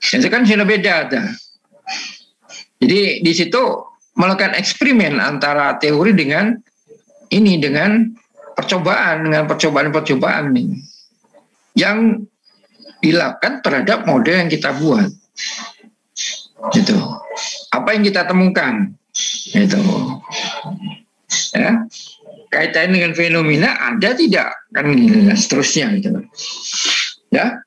Itu kan sudah beda ada. Jadi di situ melakukan eksperimen antara teori dengan percobaan nih, yang dilakukan terhadap model yang kita buat. Gitu. Apa yang kita temukan? Gitu. Ya. Kaitan dengan fenomena ada tidak? Kan seterusnya gitu. Ya.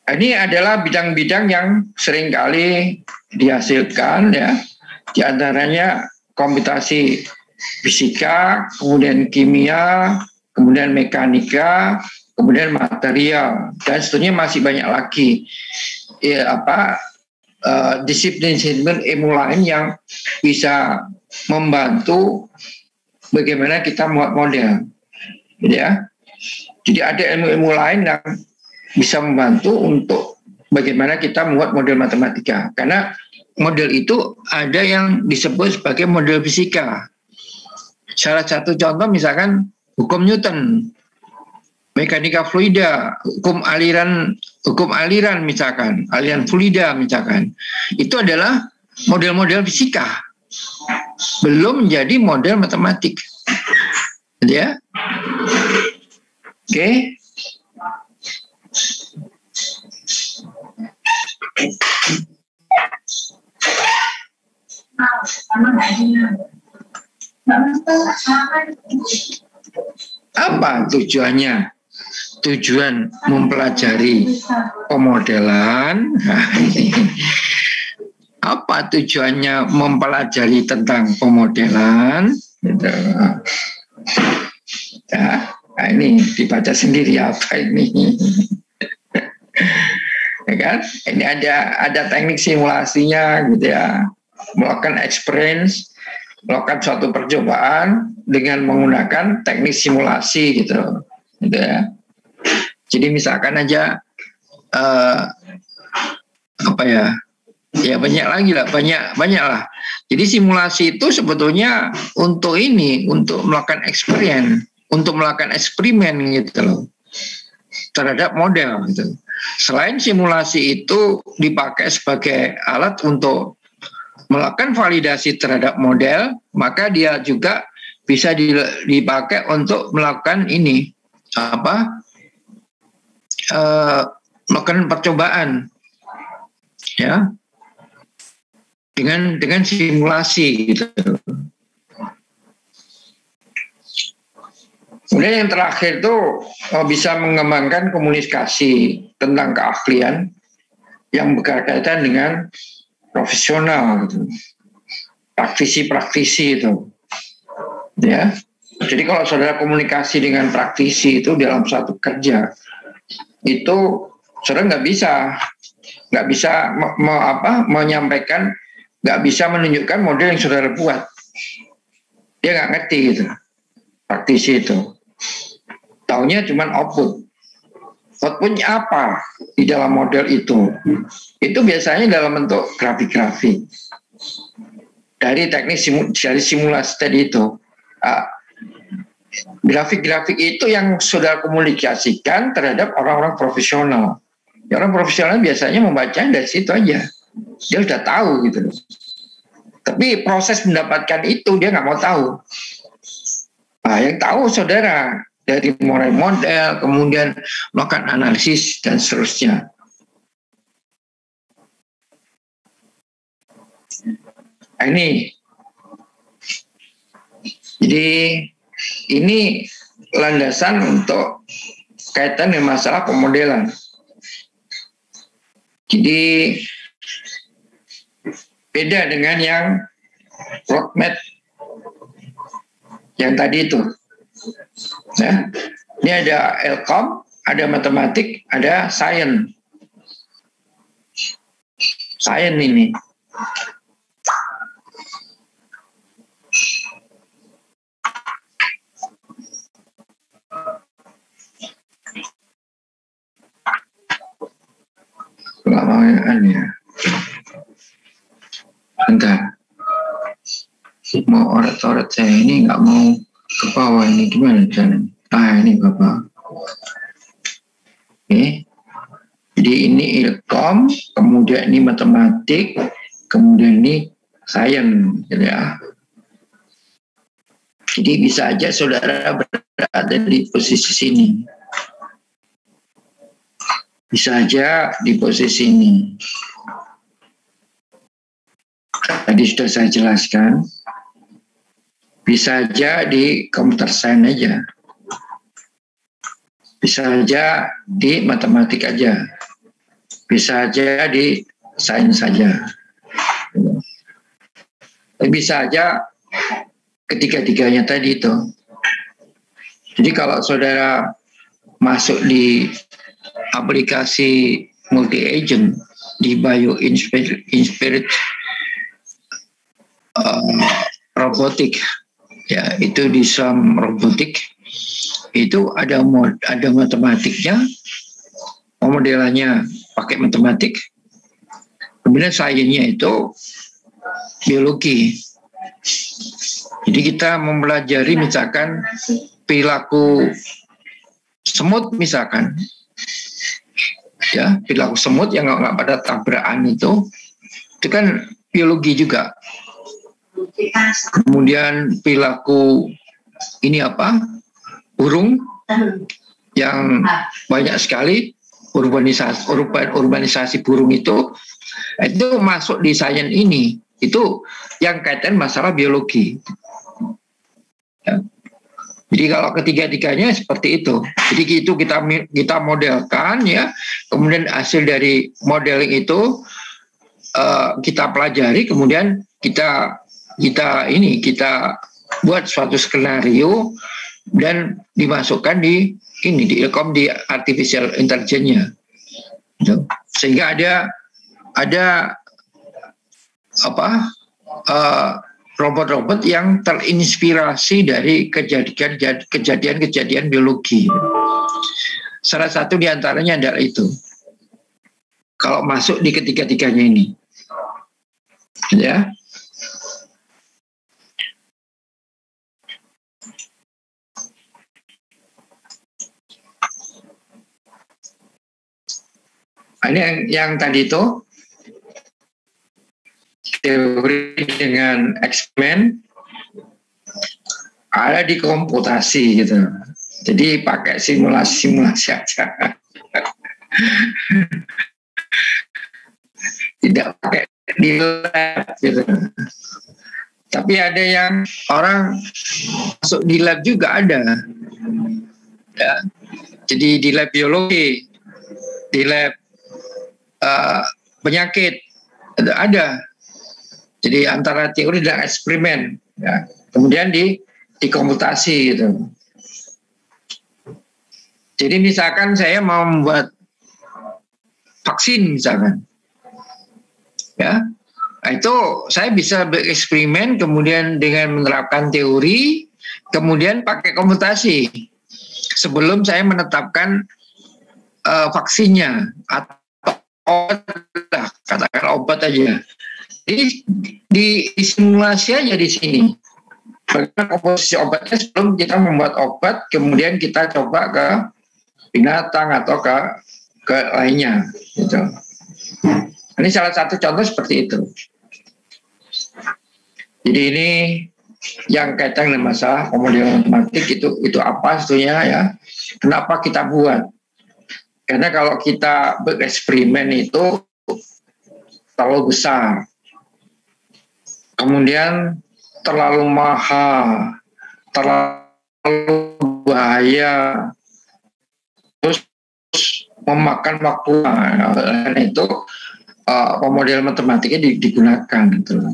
Ini adalah bidang-bidang yang seringkali dihasilkan ya. Di antaranya komputasi fisika, kemudian kimia, kemudian mekanika, kemudian material, dan seterusnya masih banyak lagi disiplin-disiplin ilmu lain yang bisa membantu bagaimana kita membuat model, ya. Jadi ada ilmu-ilmu lain yang bisa membantu untuk bagaimana kita membuat model matematika. Karena model itu ada yang disebut sebagai model fisika. Salah satu contoh misalkan hukum Newton, mekanika fluida, hukum aliran misalkan, aliran fluida misalkan. Itu adalah model-model fisika. Belum menjadi model matematik. Ya. Oke. Apa tujuannya? Tujuan mempelajari pemodelan. Apa tujuannya mempelajari tentang pemodelan? Gitu. Ya, nah ini dibaca sendiri apa ini. Ya kan? Ini ada teknik simulasinya gitu ya. Melakukan experience, melakukan suatu percobaan dengan menggunakan teknik simulasi gitu ya. Jadi misalkan aja ya banyak lagi lah, banyak lah. Jadi simulasi itu sebetulnya untuk melakukan experience, untuk melakukan eksperimen gitu loh terhadap model gitu. Selain simulasi itu dipakai sebagai alat untuk melakukan validasi terhadap model, maka dia juga bisa dipakai untuk melakukan melakukan percobaan, ya, dengan simulasi gitu. Kemudian yang terakhir itu bisa mengembangkan komunikasi tentang keahlian yang berkaitan dengan profesional gitu. Praktisi itu. Ya. Jadi kalau saudara komunikasi dengan praktisi itu dalam satu kerja, itu saudara nggak bisa menyampaikan, nggak bisa menunjukkan model yang saudara buat. Dia nggak ngerti gitu. Praktisi itu. Taunya cuma output. Outputnya apa di dalam model itu? Itu biasanya dalam bentuk grafik-grafik. Dari teknik simulasi tadi itu. Grafik-grafik itu yang sudah komunikasikan terhadap orang-orang profesional. Orang profesional biasanya membaca dari situ aja. Dia sudah tahu gitu. Tapi proses mendapatkan itu dia nggak mau tahu. Nah, yang tahu saudara dari mulai model, kemudian melakukan analisis dan seterusnya. Nah, ini, jadi ini landasan untuk kaitan dengan masalah pemodelan. Jadi beda dengan yang roadmap yang tadi itu. Nah, ini ada Elcom, ada matematik, ada science. Science ini. Lamaannya. Bentar. Mau oret-oret saya ini nggak mau ke bawah ini, gimana caranya? Ini Bapak. Oke. Jadi ini ilkom, kemudian ini matematik, kemudian ini sains, gitu ya. Jadi bisa aja saudara berada di posisi sini. Bisa aja di posisi ini. Tadi sudah saya jelaskan. Bisa aja di computer science aja. Bisa aja di matematik aja. bisa aja di sains saja. Bisa aja ketiga-tiganya tadi itu. Jadi kalau saudara masuk di aplikasi multi agent di Bio-Inspired robotik, ya itu di Slam robotik itu ada matematiknya, modelannya pakai matematik, kemudian sainsnya itu biologi. Jadi kita mempelajari misalkan perilaku semut misalkan, ya perilaku semut yang nggak pada tabrakan itu kan biologi juga. Kemudian perilaku ini apa, burung yang banyak sekali urbanisasi burung itu masuk di sains ini, itu yang kaitan masalah biologi. Ya. Jadi kalau ketiga-tiganya seperti itu. Jadi itu kita modelkan ya, kemudian hasil dari modeling itu kita pelajari, kemudian kita buat suatu skenario dan dimasukkan di artificial intelligence-nya. Sehingga ada robot-robot yang terinspirasi dari kejadian-kejadian biologi. Salah satu diantaranya adalah itu. Kalau masuk di ketiga-tiganya ini, ya. Ini yang tadi itu teori dengan eksperimen ada di komputasi gitu. Jadi pakai simulasi aja. Tidak pakai di lab gitu. Tapi ada yang orang masuk di lab juga ada. Ya. Jadi di lab biologi, di lab penyakit ada. Jadi antara teori dan eksperimen, ya. Kemudian di komputasi gitu. Jadi misalkan saya mau membuat vaksin misalkan, ya, itu saya bisa bereksperimen, kemudian dengan menerapkan teori, kemudian pakai komputasi sebelum saya menetapkan vaksinnya atau obat, katakan obat aja. Jadi di simulasi aja di sini. Bagaimana komposisi obatnya sebelum kita membuat obat, kemudian kita coba ke binatang atau ke lainnya. Gitu. Ini salah satu contoh seperti itu. Jadi ini yang kaitan dengan masalah pemodelan matematik itu apa sebetulnya ya? Kenapa kita buat? Karena kalau kita bereksperimen itu terlalu besar, kemudian terlalu mahal, terlalu bahaya, terus memakan waktu. Karena itu pemodelan matematiknya digunakan gitu,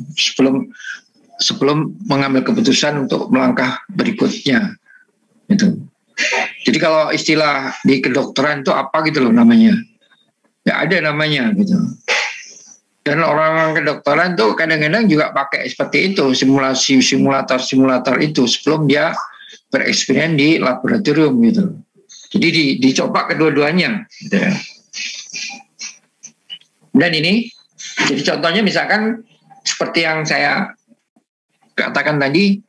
sebelum mengambil keputusan untuk melangkah berikutnya gitu. Jadi kalau istilah di kedokteran itu apa gitu loh namanya, ya ada namanya gitu. Dan orang-orang kedokteran tuh kadang-kadang juga pakai seperti itu, simulator itu sebelum dia bereksperimen di laboratorium gitu. Jadi dicoba kedua-duanya gitu ya. Dan ini jadi contohnya misalkan seperti yang saya katakan tadi,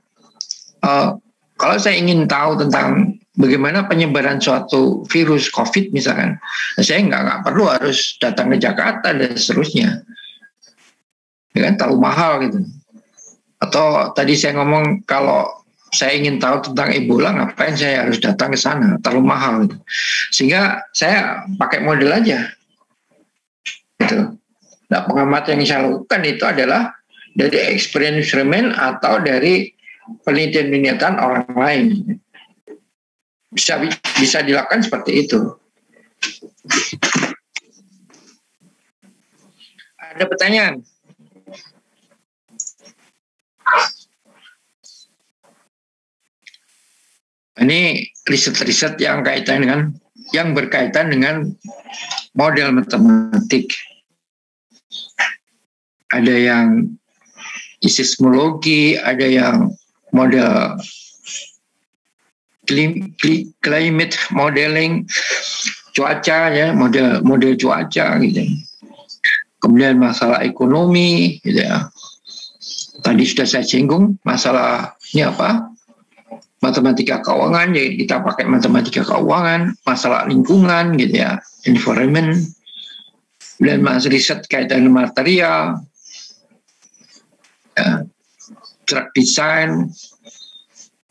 kalau saya ingin tahu tentang bagaimana penyebaran suatu virus COVID misalkan, saya nggak perlu harus datang ke Jakarta dan seterusnya, ya kan, terlalu mahal gitu. Atau tadi saya ngomong kalau saya ingin tahu tentang Ebola, ngapain saya harus datang ke sana, terlalu mahal gitu. Sehingga saya pakai model aja gitu. Nah, pengamatan yang saya lakukan itu adalah dari eksperimen atau dari penelitian orang lain. Bisa dilakukan seperti itu. Ada pertanyaan? Ini riset-riset yang berkaitan dengan model matematik. Ada yang seismologi, ada yang model climate modeling, cuaca ya, model cuaca gitu. Kemudian masalah ekonomi gitu ya. Tadi sudah saya singgung masalahnya apa? Matematika keuangan, jadi kita pakai matematika keuangan, masalah lingkungan gitu ya, environment, dan masalah riset kaitan material, ya, truck design,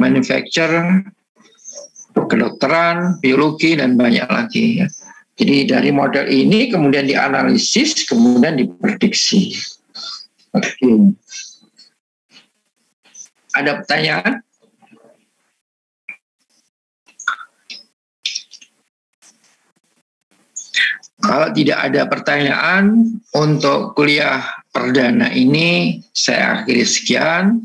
manufacture, kedokteran, biologi, dan banyak lagi ya. Jadi dari model ini kemudian dianalisis, kemudian diprediksi. Oke. Ada pertanyaan? Kalau tidak ada pertanyaan untuk kuliah perdana ini, saya akhiri sekian.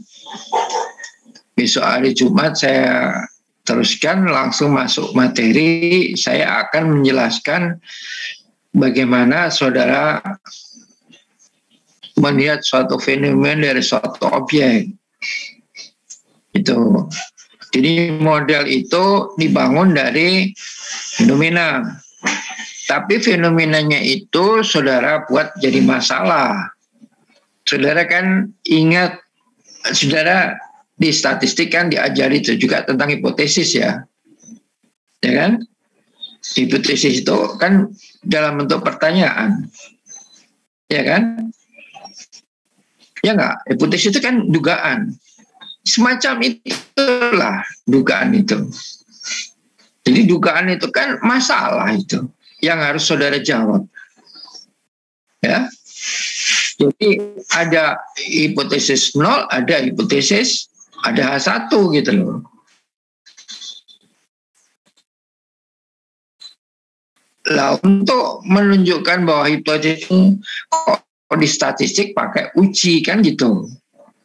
Besok hari Jumat saya teruskan langsung masuk materi. Saya akan menjelaskan bagaimana saudara melihat suatu fenomena dari suatu objek. Itu. Jadi model itu dibangun dari fenomena. Tapi fenomenanya itu saudara buat jadi masalah. Saudara kan ingat, saudara di statistik kan diajari itu juga tentang hipotesis ya. Ya kan? Hipotesis itu kan dalam bentuk pertanyaan. Ya kan? Ya enggak? Hipotesis itu kan dugaan. Semacam itulah dugaan itu. Jadi dugaan itu kan masalah itu yang harus saudara jawab. Ya. Jadi ada hipotesis 0, ada hipotesis, ada H1 gitu loh. Lah untuk menunjukkan bahwa hipotesis kok di statistik pakai uji kan gitu.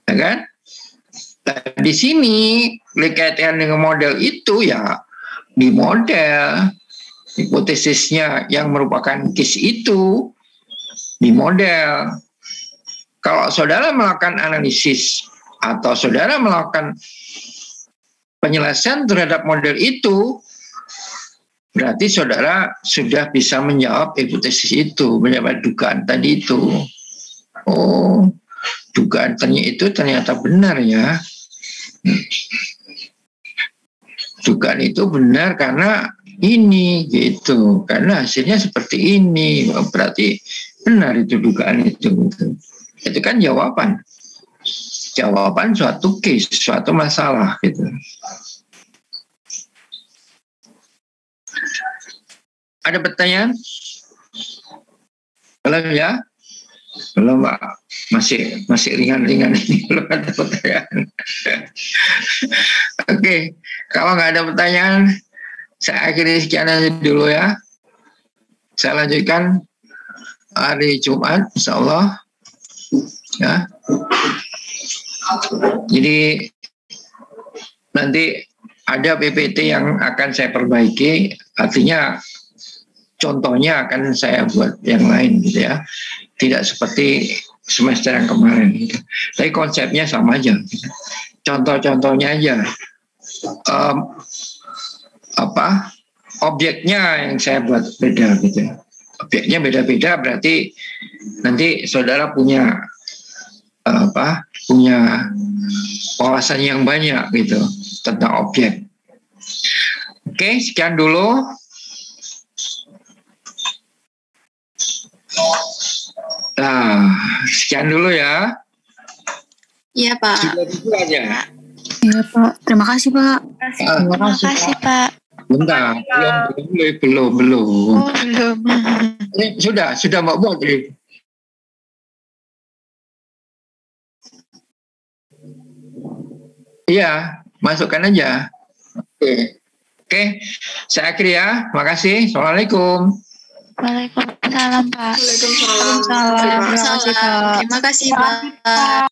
Ya kan? Nah, di sini berkaitan dengan model itu ya di model hipotesisnya yang merupakan case itu di model. Kalau saudara melakukan analisis atau saudara melakukan penyelesaian terhadap model itu, berarti saudara sudah bisa menjawab hipotesis itu, menjawab dugaan tadi itu. Oh, dugaan itu ternyata benar ya. Dugaan itu benar karena ini gitu, karena hasilnya seperti ini, berarti benar itu dugaan itu. Itu kan jawaban suatu case, suatu masalah gitu. Ada pertanyaan? Belum ya? Belum Pak, masih ringan-ringan ini, belum ada pertanyaan. Oke, kalau nggak ada pertanyaan, saya akhiri sekian aja dulu ya. Saya lanjutkan hari Jumat, insya Allah. Ya. Jadi nanti ada PPT yang akan saya perbaiki, artinya contohnya akan saya buat yang lain gitu ya. Tidak seperti semester yang kemarin gitu. Tapi konsepnya sama aja. Gitu. Contoh-contohnya aja. Objeknya yang saya buat beda gitu. Objeknya beda-beda berarti nanti saudara punya wawasan yang banyak gitu tentang objek. Oke, sekian dulu. Nah, sekian dulu ya. Iya Pak. Sudah dulu aja. Iya Pak. Terima kasih Pak. Terima kasih Pak. Bentar, belum. Oh, belum. Sudah Mbak buat. Iya, masukkan aja. Oke, saya akhiri ya. Makasih. Assalamualaikum. Waalaikumsalam, Pak. Waalaikumsalam. Terima kasih, Pak.